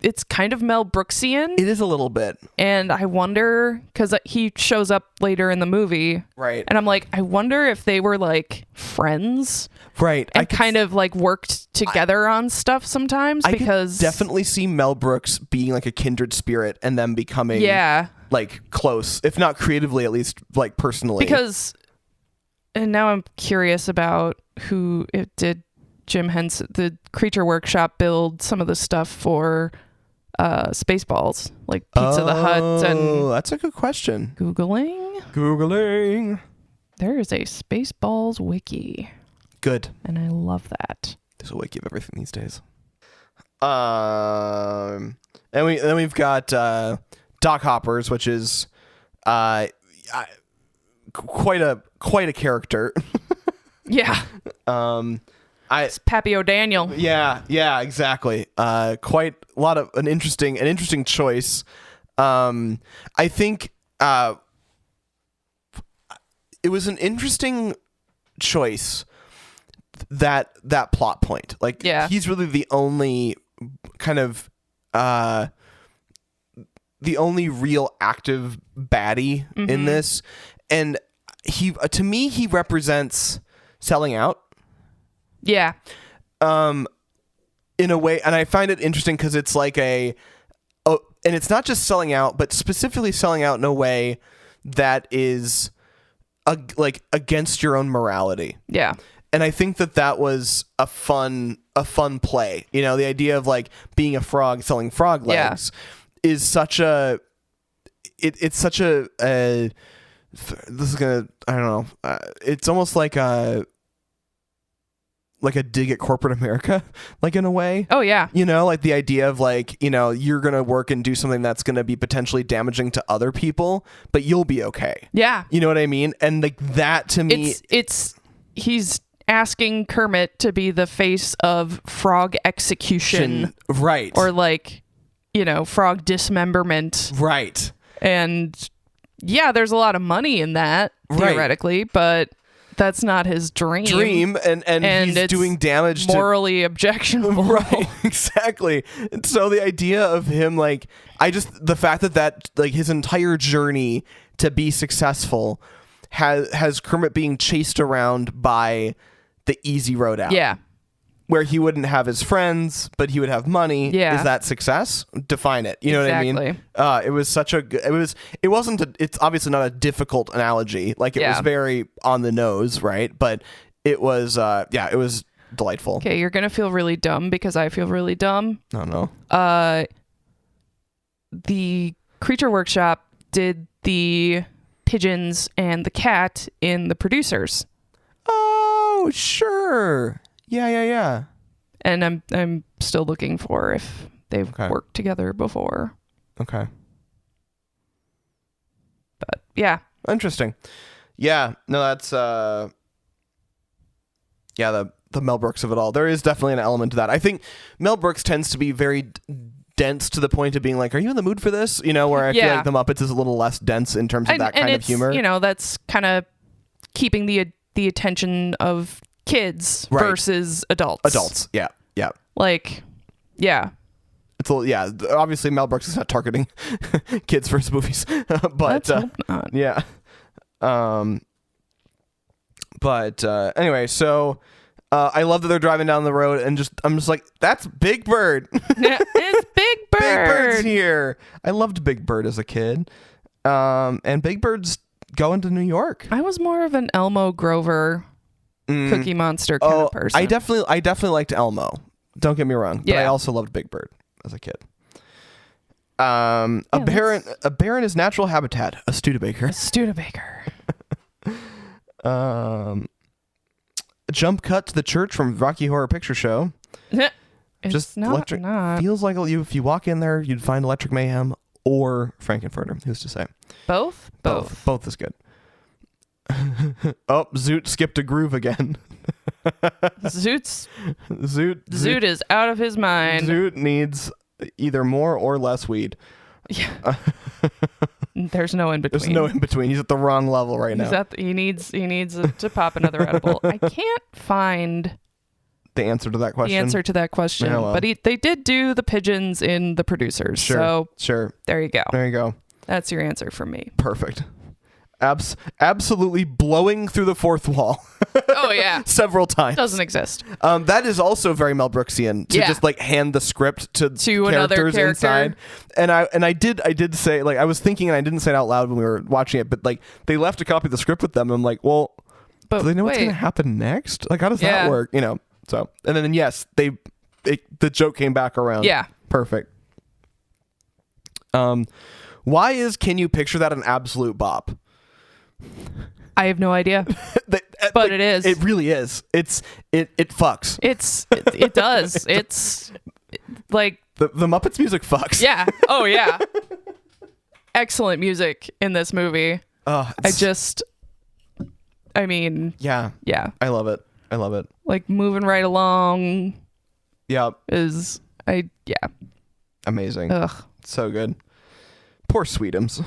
it's kind of Mel Brooksian. It is a little bit. And I wonder, because he shows up later in the movie. Right. And I'm like, I wonder if they were like friends. Right. And kind of like worked together on stuff sometimes. Because I could definitely see Mel Brooks being like a kindred spirit and them becoming like close, if not creatively, at least like personally. Because, and now I'm curious about who it did. Jim Henson, the Creature Workshop, build some of the stuff for Spaceballs, like Pizza the Hut. And that's a good question. Googling. There is a Spaceballs wiki. Good. And I love that. There's a wiki of everything these days. And we've got Doc Hoppers, which is quite a character. Yeah. It's Pappy O'Daniel. Yeah, exactly. Quite a lot of an interesting choice. I think it was an interesting choice, that plot point. Like, he's really the only kind of the only real active baddie in this, and to me he represents selling out. Yeah. In a way, and I find it interesting because it's like and it's not just selling out, but specifically selling out in a way that is like against your own morality. Yeah. And I think that was a fun play. You know, the idea of like being a frog selling frog legs is such a it's such a this is gonna, I don't know, it's almost like a dig at corporate America, like, in a way. Oh yeah. You know, like the idea of like, you know, you're going to work and do something that's going to be potentially damaging to other people, but you'll be okay. Yeah. You know what I mean? And like that to me, he's asking Kermit to be the face of frog execution. Right. Or like, you know, frog dismemberment. Right. And yeah, there's a lot of money in that, theoretically, but that's not his dream. And he's doing damage morally objectionable. Right, exactly. And so the idea of him, like, the fact that like his entire journey to be successful has Kermit being chased around by the easy road out. Yeah. Where he wouldn't have his friends, but he would have money. Yeah. Is that success? Define it. You know what I mean? It was such a good, it's obviously not a difficult analogy. Like, it was very on the nose, right? But it was, it was delightful. Okay, you're going to feel really dumb because I feel really dumb. Oh, no. The Creature Workshop did the pigeons and the cat in The Producers. Oh, sure. Yeah. And I'm still looking for if they've worked together before. Okay. But yeah. Interesting. Yeah. No, that's the Mel Brooks of it all. There is definitely an element to that. I think Mel Brooks tends to be very dense to the point of being like, are you in the mood for this? You know, where I feel like the Muppets is a little less dense in terms of that kind of humor. You know, that's kind of keeping the attention of kids versus adults. Yeah. Like, yeah. It's obviously Mel Brooks is not targeting kids versus movies, but let's hope not. Yeah. But anyway, so I love that they're driving down the road and I'm just like, that's Big Bird. Yeah, it's Big Bird. Big Bird's here. I loved Big Bird as a kid. And Big Bird's going to New York. I was more of an Elmo Grover Cookie Monster kind of person. I definitely liked Elmo. Don't get me wrong, but I also loved Big Bird as a kid. A bear in his natural habitat, a Studebaker. Jump cut to the church from Rocky Horror Picture Show. Just electric. Feels like if you walk in there, you'd find Electric Mayhem or Frankenfurter. Who's to say? Both is good. Oh, Zoot skipped a groove again. Zoot is out of his mind. Zoot needs either more or less weed. Yeah. There's no in between. There's no in between. He's at the wrong level right now. He needs to pop another edible. I can't find the answer to that question. The answer to that question. Yeah, well. But they did do the pigeons in The Producers. Sure. So there you go. There you go. That's your answer for me. Perfect. Absolutely blowing through the fourth wall. Oh yeah. Several times. Doesn't exist. That is also very Mel Brooksian to just like hand the script to another character inside. And I did say, like, I was thinking, and I didn't say it out loud when we were watching it, but like they left a copy of the script with them. And I'm like, well, do they know what's going to happen next? Like, how does that work? You know. So, and then yes, the joke came back around. Yeah. Perfect. Why is Can You Picture That an absolute bop? I have no idea. But it is. It really is. It fucks. It does. It's like the Muppets music fucks. Yeah. Oh yeah. Excellent music in this movie. I mean, yeah. I love it. Like moving right along. Yeah. Amazing. Ugh. So good. Poor Sweetums.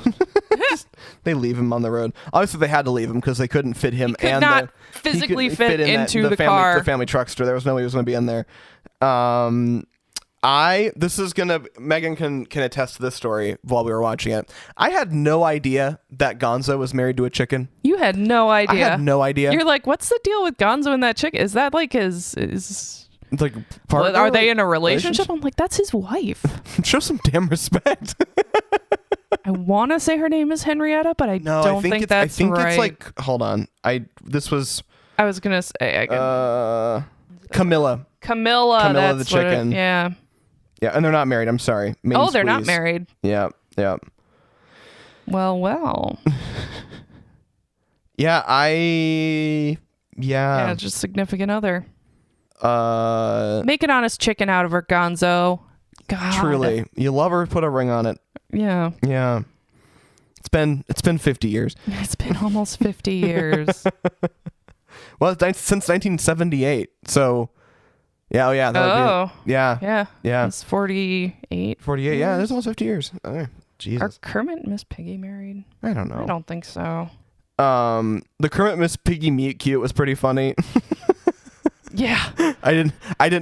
They leave him on the road. Obviously, they had to leave him because they couldn't fit him. He could not physically fit into the car. The family truckster. There was no way he was going to be in there. Megan can attest to this story while we were watching it. I had no idea that Gonzo was married to a chicken. You had no idea. I had no idea. You're like, what's the deal with Gonzo and that chicken? Is that like his like partner? Are they in a relationship? I'm like, that's his wife. Show some damn respect. I want to say her name is Henrietta, but I don't think that's right. I think it's like, hold on. I was gonna say Camilla. Camilla the chicken. Yeah, and they're not married. I'm sorry. They're not married. Yeah. Well. Yeah, just significant other. Make an honest chicken out of her, Gonzo. God. Truly, you love her. Put a ring on it. Yeah. It's been 50 years. It's been almost 50 years. Well, since 1978. So, yeah. Yeah. It's 48. 48. Yeah, it's almost 50 years. Jesus. Are Kermit and Miss Piggy married? I don't know. I don't think so. The Kermit Miss Piggy meet cute was pretty funny. Yeah. I didn't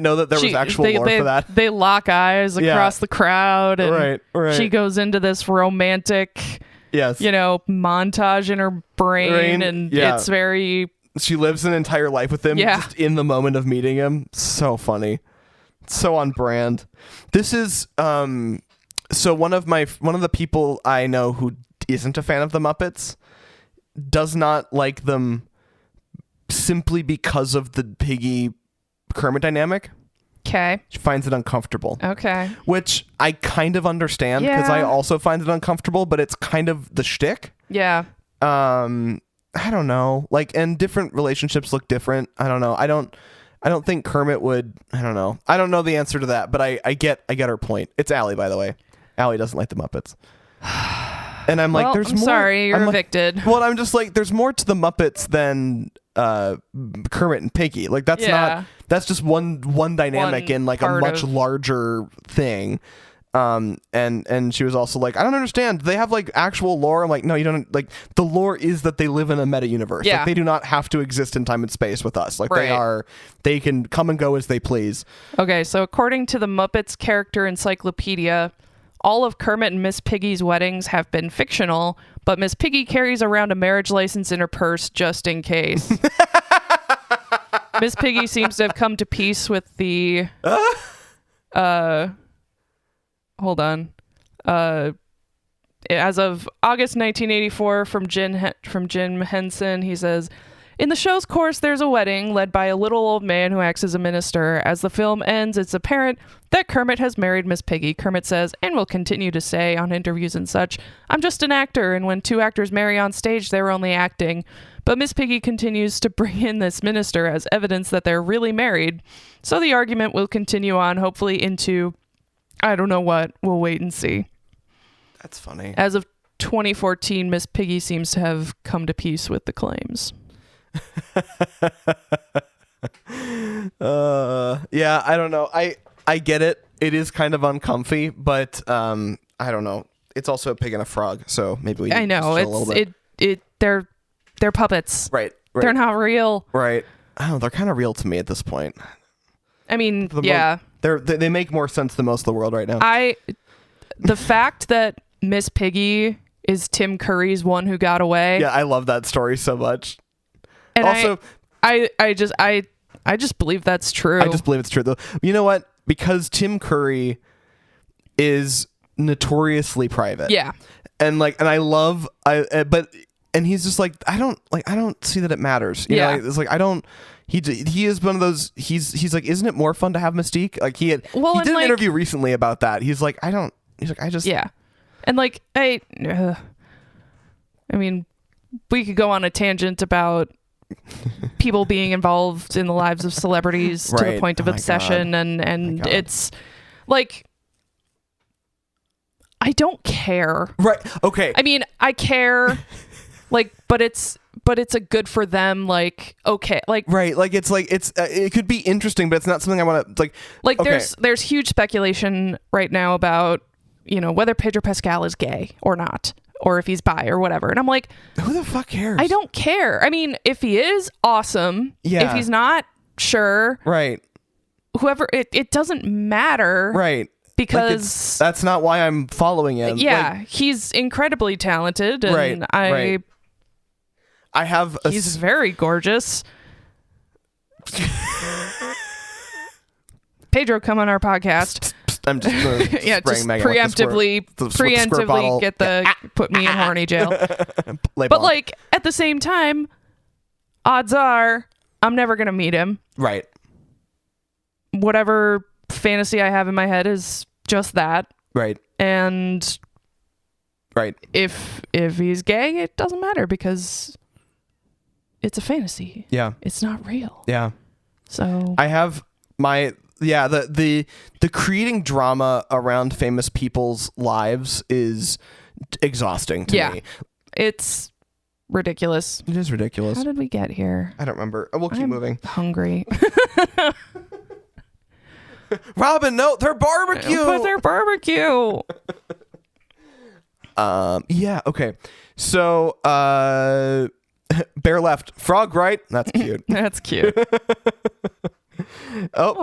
know that there was actual lore for that. They lock eyes across the crowd, and right. she goes into this romantic montage in her brain and it's very... She lives an entire life with him just in the moment of meeting him. So funny. So on brand. This is so one of the people I know who isn't a fan of the Muppets does not like them simply because of the Piggy Kermit dynamic. Okay. She finds it uncomfortable. Okay. Which I kind of understand because I also find it uncomfortable, but it's kind of the shtick. Yeah. I don't know. Like, and different relationships look different. I don't know. I don't think Kermit would. I don't know. I don't know the answer to that, but I get her point. It's Allie, by the way. Allie doesn't like the Muppets. And I'm like, there's more. Sorry, you're evicted. Well, I'm just like, there's more to the Muppets than Kermit and Piggy. Like that's just one dynamic in like a much larger thing. And she was also like, I don't understand. They have like actual lore. I'm like, no, you don't. Like, the lore is that they live in a meta universe. Yeah. Like, they do not have to exist in time and space with us. Like they can come and go as they please. Okay, so according to the Muppets character encyclopedia, all of Kermit and Miss Piggy's weddings have been fictional, but Miss Piggy carries around a marriage license in her purse just in case. Miss Piggy seems to have come to peace with the hold on. As of August 1984, from Jim Henson, he says, in the show's course, there's a wedding led by a little old man who acts as a minister. As the film ends, it's apparent that Kermit has married Miss Piggy. Kermit says, and will continue to say on interviews and such, I'm just an actor, and when two actors marry on stage, they're only acting. But Miss Piggy continues to bring in this minister as evidence that they're really married. So the argument will continue on, hopefully into... I don't know what. We'll wait and see. That's funny. As of 2014, Miss Piggy seems to have come to peace with the claims. Yeah, I don't know. I get it. It is kind of uncomfy, but I don't know. It's also a pig and a frog, so maybe we. I know they're puppets. Right. They're not real. Right. Oh, they're kind of real to me at this point. I mean, yeah. They make more sense than most of the world right now. The fact that Miss Piggy is Tim Curry's one who got away. Yeah, I love that story so much. And also, I just believe that's true. I just believe it's true though. You know what? Because Tim Curry is notoriously private. Yeah. And he's just like, I don't see that it matters. You know, it's like, I don't. He is one of those. He's like, isn't it more fun to have Mystique? Like he did an interview recently about that. He's like, I don't. He's like, I just. Yeah, and like I mean, we could go on a tangent about people being involved in the lives of celebrities to the point of obsession, and it's like, I don't care. Right. Okay. I mean, I care. Like, but it's a good for them. Like, okay, like, right, like it's it could be interesting, but it's not something I want to like. Okay. There's huge speculation right now about, you know, whether Pedro Pascal is gay or not, or if he's bi or whatever, and I'm like, who the fuck cares? I don't care. I mean, if he is, awesome. Yeah. If he's not, sure. Right. Whoever, it doesn't matter. Right. Because that's not why I'm following him. Yeah, he's incredibly talented, and right. He's very gorgeous. Pedro, come on our podcast. I'm just just Meghan preemptively put me in horny jail. But like at the same time, odds are I'm never gonna meet him. Right. Whatever fantasy I have in my head is just that. Right. And if he's gay, it doesn't matter because it's a fantasy. Yeah. It's not real. Yeah. So I have the creating drama around famous people's lives is exhausting to me. It's ridiculous. It is ridiculous. How did we get here? I don't remember. We'll keep moving. Hungry. Robin, no, they're barbecue. But they're barbecue. Yeah, okay. So bear left, frog right. That's cute. That's cute.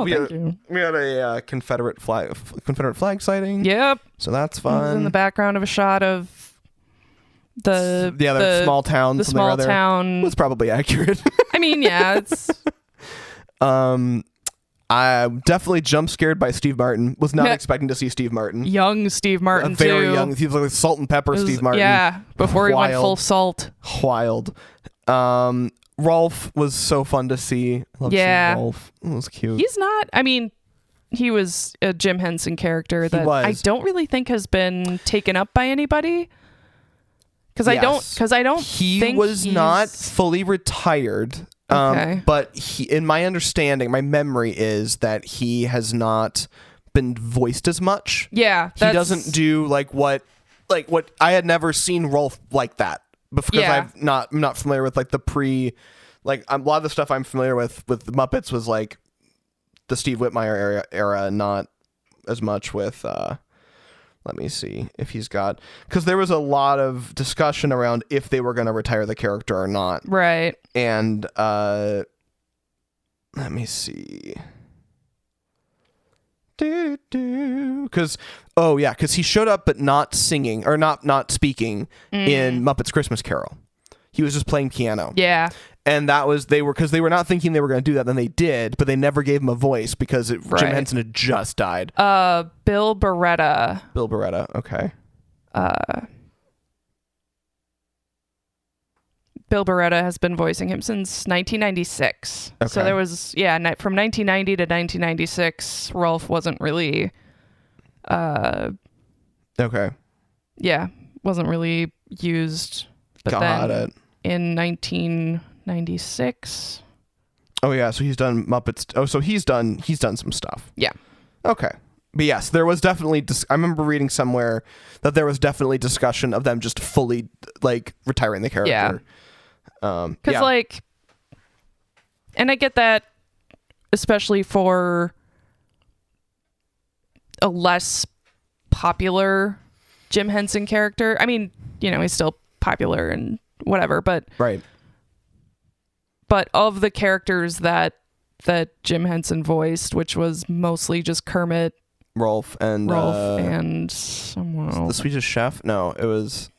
we had a Confederate flag sighting. Yep. So that's fun. In the background of a shot of the small town. The small town was probably accurate. I mean, yeah, it's. I definitely jump scared by Steve Martin. Was not expecting to see Steve Martin. Young Steve Martin, very young. He was like salt and pepper Steve Martin. Yeah, before he went full salt. Wild. Rolf was so fun to see. Love seeing Rolf. It was cute. He's not. I mean, he was a Jim Henson character that I don't really think has been taken up by anybody. Because I don't think he was not fully retired. Okay. But in my understanding, my memory is that he has not been voiced as much. Yeah. He doesn't do what I had never seen Rolf like that because I'm not familiar with like the a lot of the stuff I'm familiar with the Muppets was like the Steve Whitmire era, not as much with let me see if he's got, because there was a lot of discussion around if they were going to retire the character or not. Right. And let me see. Because he showed up but not singing or not speaking in Muppets Christmas Carol. He was just playing piano. Yeah. And that was because they were not thinking they were going to do that. Then they did, but they never gave him a voice because Jim Henson had just died. Bill Beretta. Bill Beretta. Okay. Bill Beretta has been voicing him since 1996. Okay. So there was from 1990 to 1996, Rolf wasn't really. Okay. Yeah, wasn't really used. But Got then it. In 1996. Oh yeah, so he's done Muppets. Oh, so he's done some stuff. Yeah. Okay. But yes, there was definitely I remember reading somewhere that there was definitely discussion of them just fully like retiring the character. Yeah. Because and I get that, especially for a less popular Jim Henson character. I mean, he's still popular and whatever, but right. But of the characters that that Jim Henson voiced, which was mostly just Kermit, Rolf, and someone else. The Swedish Chef. No, there was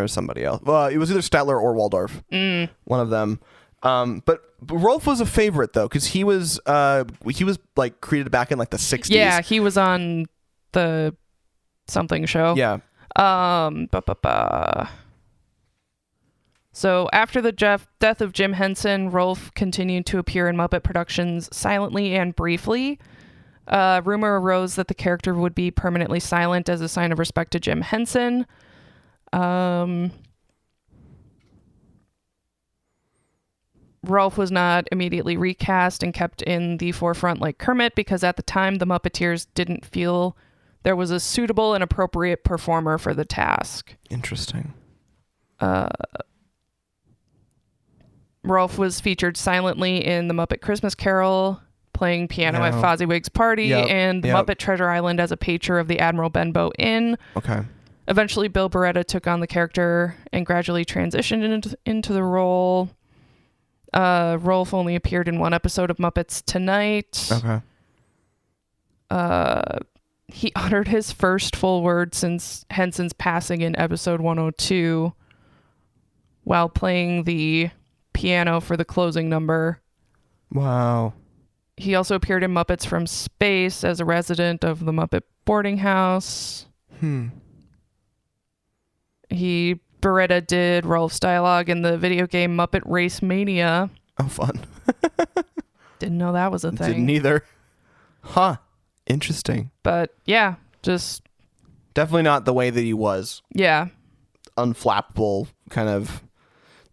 somebody else. Well, it was either Statler or Waldorf. One of them. But Rolf was a favorite though, because he was like created back in like the 60s. Yeah, he was on the something show. Yeah. So after the death of Jim Henson, Rolf continued to appear in Muppet productions silently and briefly. Rumor arose that the character would be permanently silent as a sign of respect to Jim Henson. Rolf was not immediately recast and kept in the forefront like Kermit because at the time the Muppeteers didn't feel there was a suitable and appropriate performer for the task. Interesting. Rolf was featured silently in The Muppet Christmas Carol, playing piano at Fozziwig's party, and Muppet Treasure Island as a patron of the Admiral Benbow Inn. Okay. Eventually, Bill Beretta took on the character and gradually transitioned into the role. Rolf only appeared in one episode of Muppets Tonight. Okay. He uttered his first full word since Henson's passing in episode 102 while playing the piano for the closing number. Wow. He also appeared in Muppets from Space as a resident of the Muppet boarding house. Beretta did Rolf's dialogue in the video game Muppet Race Mania. Oh, fun. Didn't know that was a thing. Didn't either. Huh. Interesting. But yeah, just... Definitely not the way that he was. Yeah. Unflappable, kind of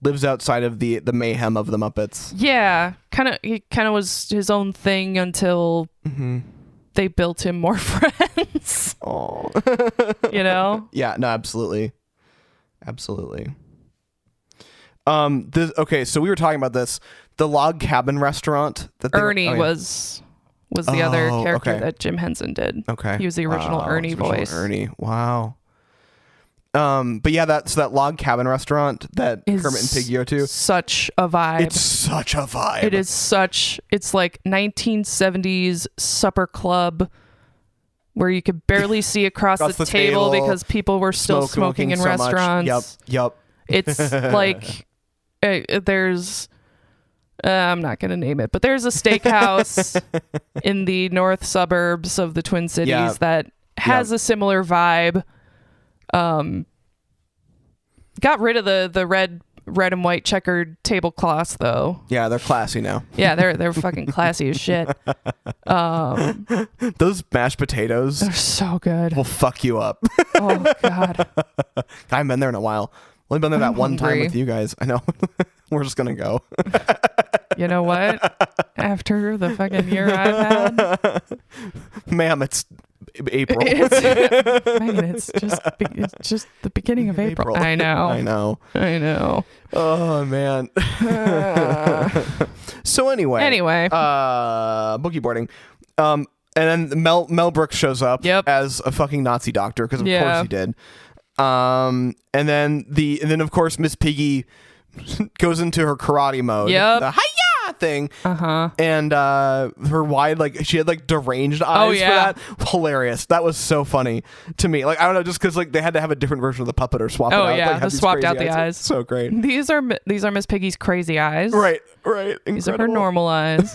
lives outside of the mayhem of the Muppets. Yeah. He kind of was his own thing until they built him more friends. Oh. You know? Yeah, no, absolutely. Absolutely. Okay, so we were talking about this. The log cabin restaurant that Ernie was the other character that Jim Henson did. Okay. He was the original Ernie voice. Ernie. Wow. But yeah, that's that log cabin restaurant that Kermit and Piggy go to. Such a vibe. It's such a vibe. It's like 1970s supper club where you could barely see across the table because people were still smoking in so restaurants. Yep. It's like there's I'm not going to name it, but there's a steakhouse in the north suburbs of the Twin Cities that has a similar vibe. Got rid of the red and white checkered tablecloths though. Yeah, they're classy now. Yeah, they're fucking classy as shit. Those mashed potatoes, they're so good. Will fuck you up. Oh god. I haven't been there in a while. Only been there that one time with you guys. I know. We're just gonna go. You know what? After the fucking year I've had, ma'am, it's April. It's just the beginning of April. I know. Oh man. So anyway, boogie boarding. And then Mel Brooks shows up as a fucking Nazi doctor because of course he did. And then of course Miss Piggy goes into her karate mode. The hi-ya thing. And her wide, like, she had like deranged eyes for that. Hilarious. That was so funny to me. Like, I don't know, just because like they had to have a different version of the puppet or swap it out. Like, swapped out the eyes. So great. These are Miss Piggy's crazy eyes. Right. Incredible. These are her normal eyes.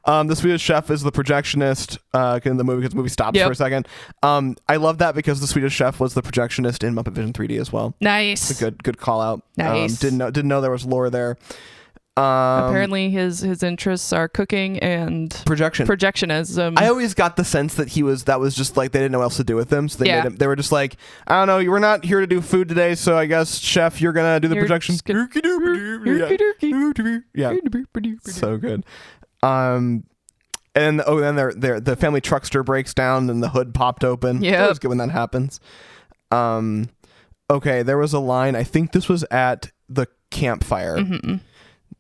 The Swedish Chef is the projectionist in the movie because the movie stops for a second. I love that because the Swedish Chef was the projectionist in Muppetvision 3D as well. Nice. It's a good call out. Nice. Didn't know there was lore there. Apparently his interests are cooking and projectionism. I always got the sense that that was just like they didn't know what else to do with him, so they made him, they were just like, I don't know, we're not here to do food today, so I guess chef, you're gonna do the projection. Yeah, so good. And then the family truckster breaks down and the hood popped open. Yeah, it's always good when that happens. Okay, there was a line. I think this was at the campfire.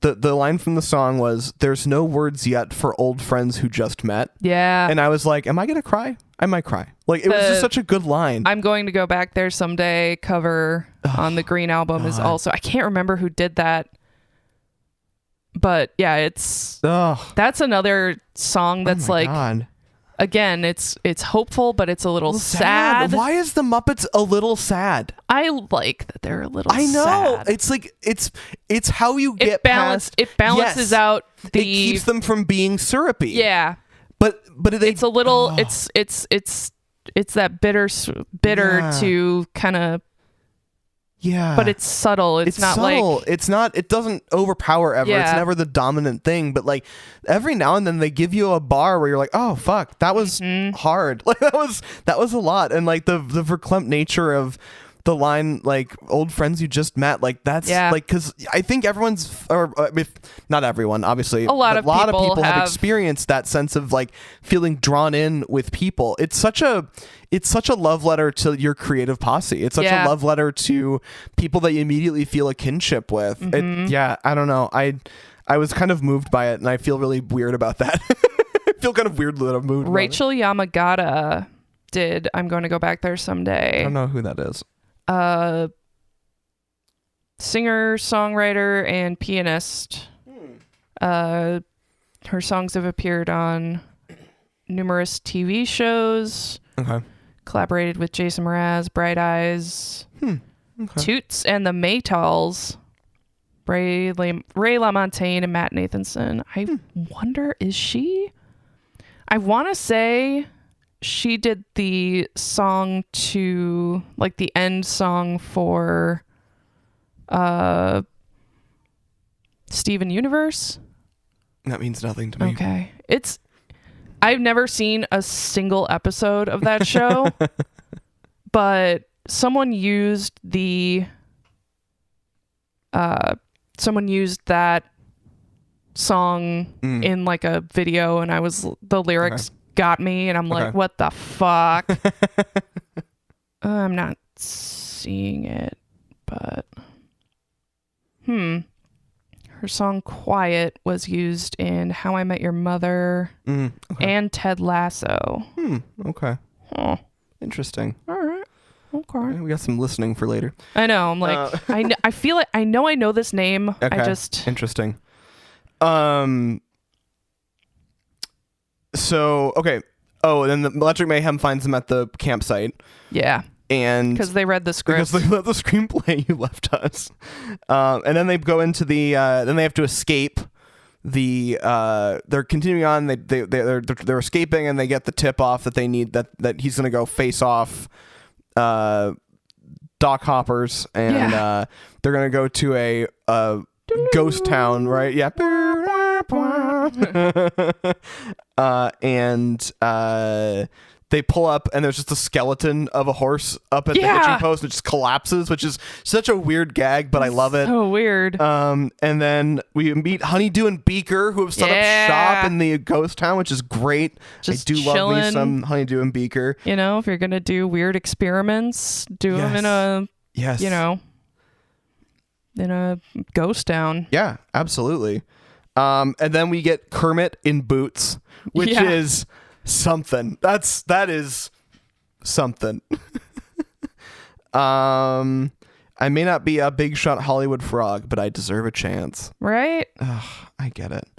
The line from the song was, "There's no words yet for old friends who just met." Yeah. And I was like, am I going to cry? I might cry. Like, it was just such a good line. I'm going to go back there someday cover on the Green album is also, I can't remember who did that. But yeah, that's another song that's God. Again, it's hopeful, but it's a little sad. Why is the Muppets a little sad? I like that they're a little I know. sad. It's like it's how you get past. It balances out it keeps them from being syrupy. Yeah. But it's a little it's that bitter to kind of. Yeah. But it's subtle. It's not subtle. like it doesn't overpower ever. Yeah. It's never the dominant thing. But like every now and then they give you a bar where you're like, oh fuck, that was hard. Like that was a lot. And like the verklempt nature of the line, like old friends you just met, like that's like, because I think everyone's, or if not everyone, obviously, a lot of people have experienced that sense of like feeling drawn in with people. It's such a love letter to your creative posse. It's such a love letter to people that you immediately feel a kinship with. I don't know. I was kind of moved by it, and I feel really weird about that. I feel kind of weird that I'm moved. Rachel Yamagata did I'm Going to Go Back There Someday. I don't know who that is. Singer, songwriter, and pianist. Her songs have appeared on numerous TV shows. Okay. Collaborated with Jason Mraz, Bright Eyes, Toots, and the Maytals. Ray LaMontagne and Matt Nathanson. I wonder, is she? I want to say she did the song to, like, the end song for Steven Universe. That means nothing to me. Okay. I've never seen a single episode of that show, but someone used that song in like a video, and the lyrics got me, and I'm like, what the fuck? I'm not seeing it, but her song Quiet was used in How I Met Your Mother and Ted Lasso. Okay. Huh. Interesting. All right. Okay. We got some listening for later. I know. I'm like, I feel like I know this name. Okay. I just interesting. So okay. Oh, and then the Electric Mayhem finds them at the campsite. Yeah. And because they read the script. Because they read the screenplay you left us. And then they go into then they have to escape. They're continuing on. They're escaping, and they get the tip off that they need that he's gonna go face off Doc Hoppers, and they're gonna go to a ghost town, right? Yeah. And they pull up, and there's just a skeleton of a horse up at the hitching post, and it just collapses, which is such a weird gag, but I love it. So weird. And then we meet Honeydew and Beaker, who have set up shop in the ghost town, which is great. Just I do love me some Honeydew and Beaker. You know, if you're gonna do weird experiments, do them in a in a ghost town. Yeah, absolutely. And then we get Kermit in boots, which is something. That is something. I may not be a big shot Hollywood frog, but I deserve a chance. Right? I get it.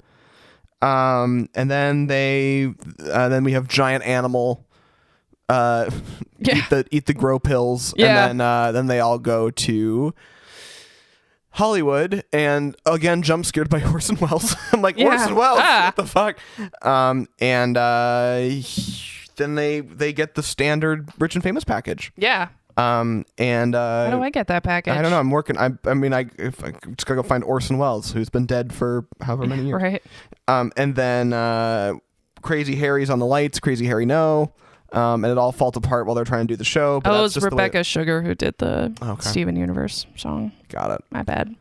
And then then we have Giant Animal eat the grow pills, and then they all go to Hollywood, and again jump scared by Orson Welles. I'm like, Orson Welles, what the fuck? And then they get the standard Rich and Famous package. Yeah. And how do I get that package? I don't know. I'm working. I just gotta go find Orson Welles, who's been dead for however many years. Right. And then Crazy Harry's on the lights. Crazy Harry, no. And it all falls apart while they're trying to do the show. But it was Rebecca Sugar who did the Okay. Steven Universe song. Got it. My bad.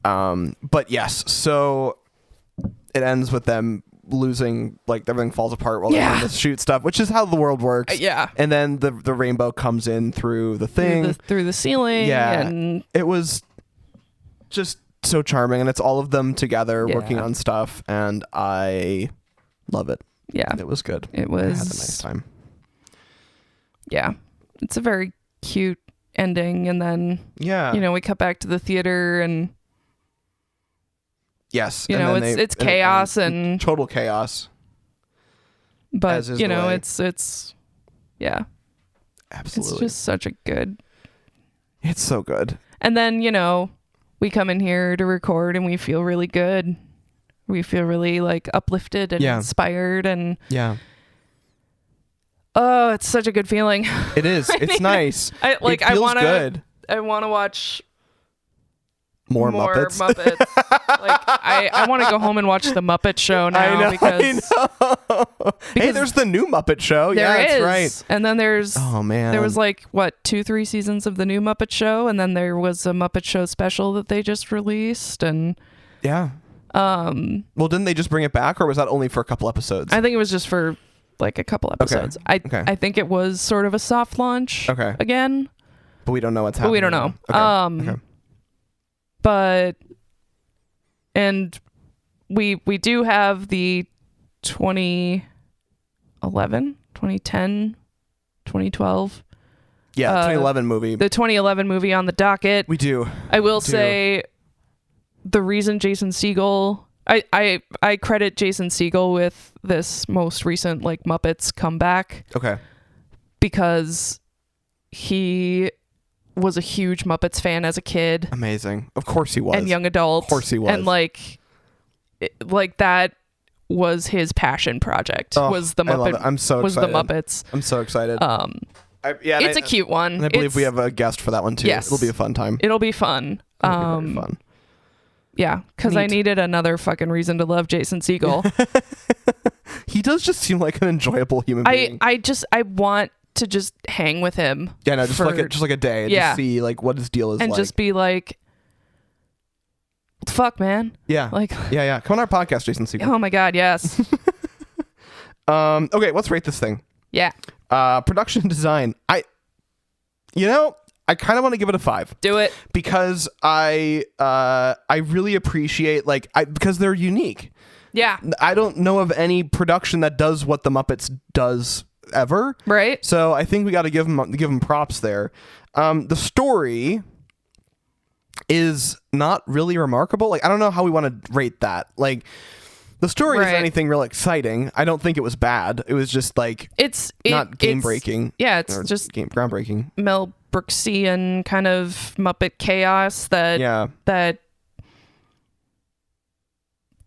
But yes, so it ends with them losing, like everything falls apart while they're trying to shoot stuff, which is how the world works. Yeah. And then the rainbow comes in through the thing. Through the ceiling. Yeah. And it was just so charming, and it's all of them together working on stuff, and I love it. Yeah. It was good. It was. I had a nice time. Yeah. It's a very cute ending, and then we cut back to the theater, and Yes. You know, it's chaos and total chaos. But, you know, it's yeah. Absolutely. It's just such a good. It's so good. And then, you know, we come in here to record and we feel really good. We feel really like uplifted and inspired and oh, it's such a good feeling. It is. It's nice. It feels good. I want to watch more Muppets. Like I want to go home and watch the Muppet Show now because hey, there's the new Muppet Show. That's right. And then there's man, there was like 2-3 seasons of the new Muppet Show, and then there was a Muppet Show special that they just released, and well, didn't they just bring it back, or was that only for a couple episodes? I think it was just for like a couple episodes. I think it was sort of a soft launch. Again, but we don't know what's happening. But we don't know. But and we do have the 2011, 2010, 2012. Yeah, 2011 movie. The 2011 movie on the docket. We do. I will say the reason Jason Segel, I credit Jason Segel with this most recent like Muppets comeback. Okay. Because he was a huge Muppets fan as a kid. Amazing. Of course he was. And young adult. Of course he was. And like that was his passion project. Was the Muppet? I love it. I'm so excited. Was the Muppets? I'm so excited. It's a cute one. And I believe we have a guest for that one too. Yes. It'll be a fun time. It'll be fun. It'll be very fun. Yeah, because I needed another fucking reason to love Jason Segel. He does just seem like an enjoyable human being. I want to just hang with him. Yeah, no, just like a day. And just see like what his deal is and like. just be like, what the fuck, man? Yeah. Like yeah. Come on our podcast, Jason Segel. Oh my God, yes. Okay, let's rate this thing. Yeah. Production design. I kind of want to give it a 5. Do it. Because I really appreciate because they're unique. Yeah. I don't know of any production that does what the Muppets does ever. Right. So I think we got to give them props there. The story is not really remarkable. Like, I don't know how we want to rate that. Like, the story isn't anything real exciting. I don't think it was bad. It was just like not game breaking. Yeah, it's just groundbreaking. Mel Brooksian kind of Muppet chaos that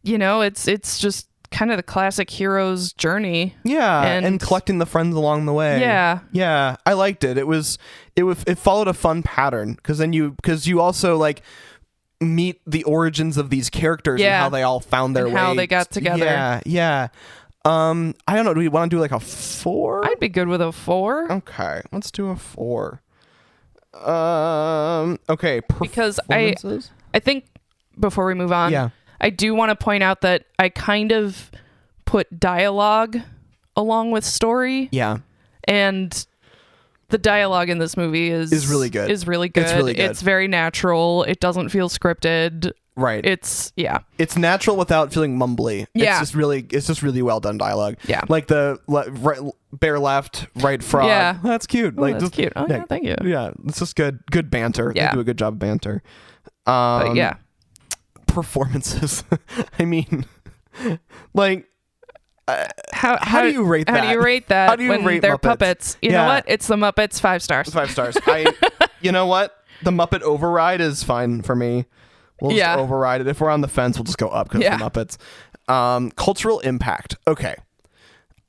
you know, it's just kind of the classic hero's journey. Yeah, and collecting the friends along the way. Yeah, I liked it. It followed a fun pattern because you also like meet the origins of these characters and how they all found their way, how they got together. Yeah. I don't know. Do we want to do like a 4? I'd be good with a 4. Okay, let's do a 4. Okay. Because I think before we move on, I do want to point out that I kind of put dialogue along with story. Yeah. And the dialogue in this movie is really good. It's really good. It's very natural. It doesn't feel scripted. Right. It's natural without feeling mumbly. Yeah. It's just really well done dialogue. Yeah. Like the bear left, right frog. Yeah. That's cute. Oh, that's cute. Oh, yeah, thank you. Yeah. It's just good banter. Yeah. They do a good job of banter. But yeah. Performances. I mean, like, how do you rate that? How do you rate that? How do you when rate they're Muppets? puppets? You know what? It's the Muppets. 5 stars. 5 stars. You know what? The Muppet override is fine for me. We'll just override it. If we're on the fence, we'll just go up because of the Muppets. Cultural impact. Okay.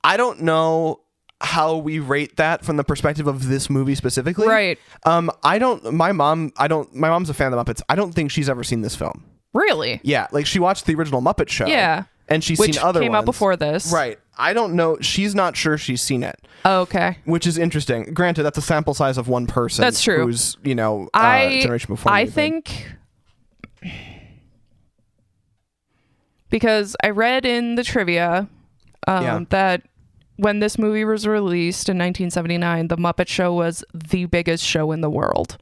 I don't know how we rate that from the perspective of this movie specifically. Right. My mom's a fan of the Muppets. I don't think she's ever seen this film. Really? Yeah. Like, she watched the original Muppet Show. Yeah. And she's seen other ones. Which came out before this. Right. I don't know. She's not sure she's seen it. Oh, okay. Which is interesting. Granted, that's a sample size of one person. That's true. Who's, generation before me. I think... Because I read in the trivia that when this movie was released in 1979, The Muppet Show was the biggest show in the world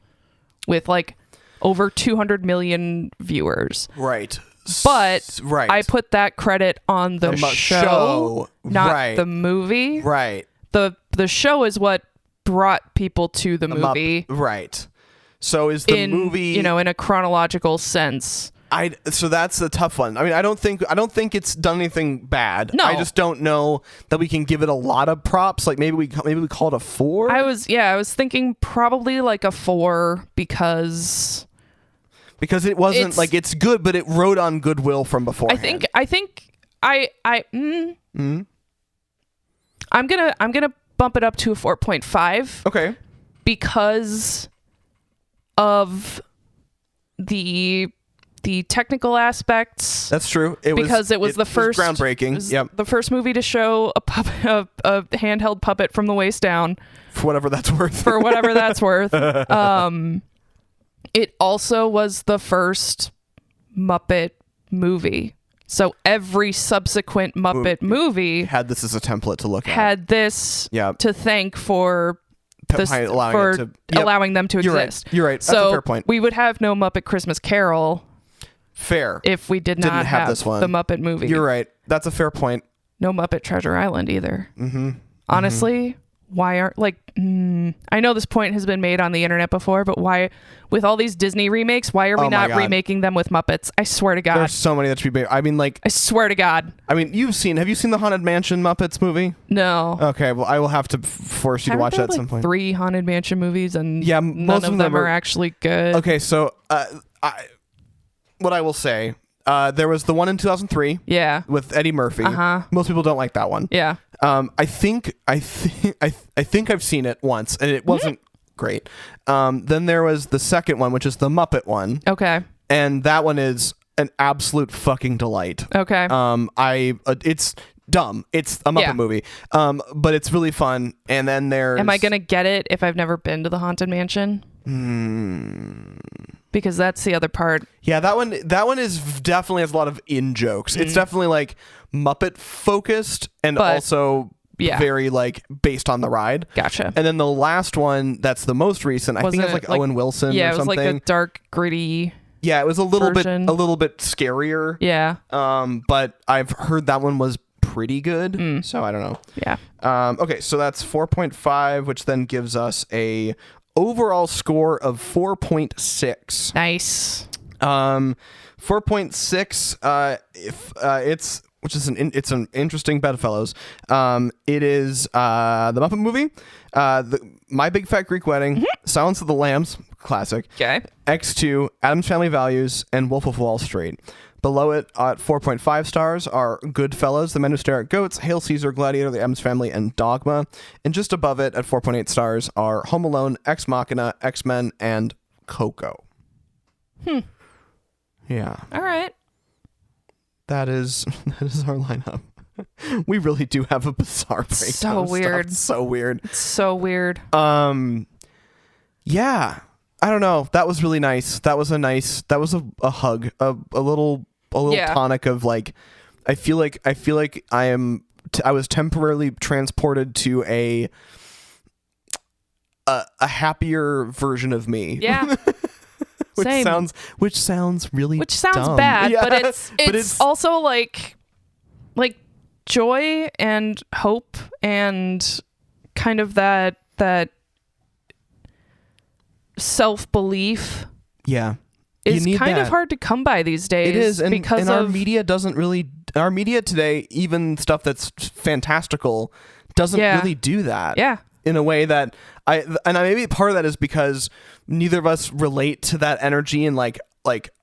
with like over 200 million viewers. Right. But I put that credit on the show, not the movie. Right. The show is what brought people to the movie. Right. So is the movie... in a chronological sense. So that's a tough one. I mean, I don't think it's done anything bad. No. I just don't know that we can give it a lot of props. Like maybe we call it a 4. I was thinking probably like a 4 because it wasn't like it's good, but it rode on goodwill from before. I'm gonna bump it up to a 4.5. Okay. Because of the technical aspects. That's true. It was the first groundbreaking. The first movie to show a handheld puppet from the waist down. For whatever that's worth. It also was the first Muppet movie. So every subsequent Muppet movie had this as a template to look at. Had this to thank for allowing them to exist. You're right. That's a fair point. We would have no Muppet Christmas Carol. Fair. If we didn't have this one. The Muppet movie. You're right. That's a fair point. No Muppet Treasure Island either. Mm-hmm. Honestly, why aren't I know this point has been made on the internet before, but why, with all these Disney remakes, why are we not remaking them with Muppets? I swear to God. There's so many that should be made. I mean, I swear to God. I mean, have you seen the Haunted Mansion Muppets movie? No. Okay, well, I will have to force you to watch that at some point. 3 Haunted Mansion movies, and most of them are actually good. Okay, so what I will say, there was the one in 2003. Yeah. With Eddie Murphy. Most people don't like that one. Yeah. I think I've seen it once, and it wasn't great. Then there was the second one, which is the Muppet one. Okay. And that one is an absolute fucking delight. Okay. It's dumb. It's a Muppet movie. But it's really fun. And then there's... Am I gonna get it if I've never been to the Haunted Mansion? Because that's the other part. Yeah, that one is definitely has a lot of in-jokes. It's definitely Muppet focused and also very based on the ride. Gotcha. And then the last one that's the most recent, I think it's Owen Wilson or something. Yeah, it was like a dark, gritty. Yeah, it was a little bit scarier. Yeah. But I've heard that one was pretty good. So I don't know. Yeah. Okay, so that's 4.5, which then gives us a overall score of 4.6. Nice. 4.6. If it's which is it's an interesting bedfellows. It is the Muppet Movie, My Big Fat Greek Wedding, Silence of the Lambs, classic. Okay. X2, Addams Family Values, and Wolf of Wall Street. Below it at 4.5 stars are Goodfellas, The Men Who Stare at Goats, Hail Caesar, Gladiator, The Addams Family, and Dogma. And just above it at 4.8 stars are Home Alone, Ex Machina, X-Men, and Coco. Yeah. All right. That is our lineup. We really do have a bizarre breakdown. So weird. So weird. It's so weird. Yeah. I don't know. That was really nice. That was a hug, a little tonic of I feel like I was temporarily transported to a happier version of me. Yeah. Same. Which sounds really dumb. bad, yeah. but it's also like joy and hope and kind of that self-belief. Yeah. Is kind of hard to come by these days. It is, because our media doesn't really. Our media today, even stuff that's fantastical, doesn't really do that. Yeah. In a way that maybe part of that is because neither of us relate to that energy in like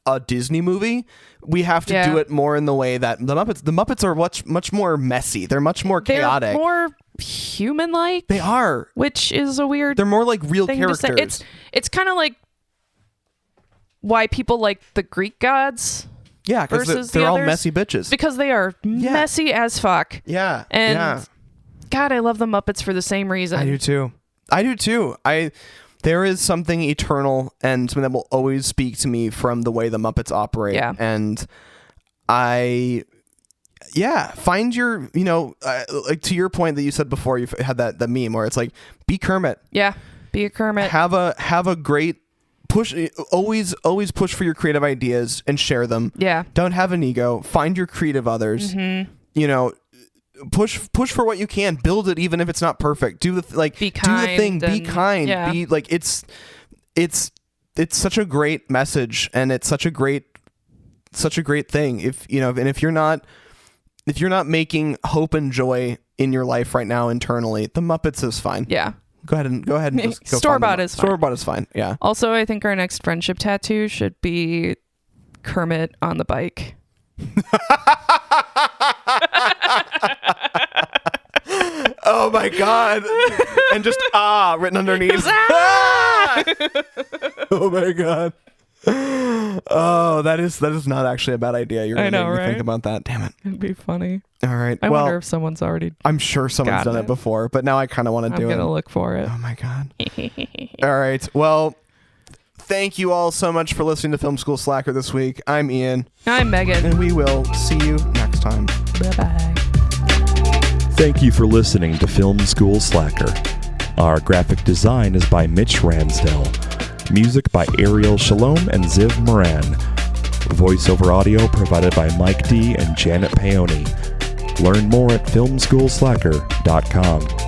a Disney movie. We have to do it more in the way that the Muppets are much more messy. They're much more chaotic. They're more human-like. They are, which is a weird. They're more like real thing characters. To say. It's kind of like why people like the Greek gods. Yeah, because they're all messy bitches. Because they are messy as fuck. Yeah, and God, I love the Muppets for the same reason. I do too. There is something eternal and something that will always speak to me from the way the Muppets operate. Yeah. And find your, like to your point that you said before, you had that meme where it's like, be Kermit. Yeah. Be a Kermit. Have a great push. Always push for your creative ideas and share them. Yeah. Don't have an ego. Find your creative others. Mm-hmm. Push for what you can. Build it even if it's not perfect. Do the be kind, do the thing. Be kind. Yeah. Be it's such a great message, and it's such a great such a great thing. If you're not making hope and joy in your life right now internally, the Muppets is fine. Yeah. Go ahead and just go Store-bought is fine. Store-bought is fine. Yeah. Also, I think our next friendship tattoo should be Kermit on the bike. Oh my God. And just written underneath. Oh my God. Oh, that is not actually a bad idea. You're gonna make me think about that. Damn it. It'd be funny. All right. I wonder if someone's already. I'm sure someone's done it before, but now I kind of want to do it. I'm gonna look for it. Oh my God. All right. Well, thank you all so much for listening to Film School Slacker this week. I'm Ian. I'm Megan. And we will see you next time. Bye-bye. Thank you for listening to Film School Slacker. Our graphic design is by Mitch Ransdell. Music by Ariel Shalom and Ziv Moran. Voiceover audio provided by Mike D and Janet Paoni. Learn more at filmschoolslacker.com.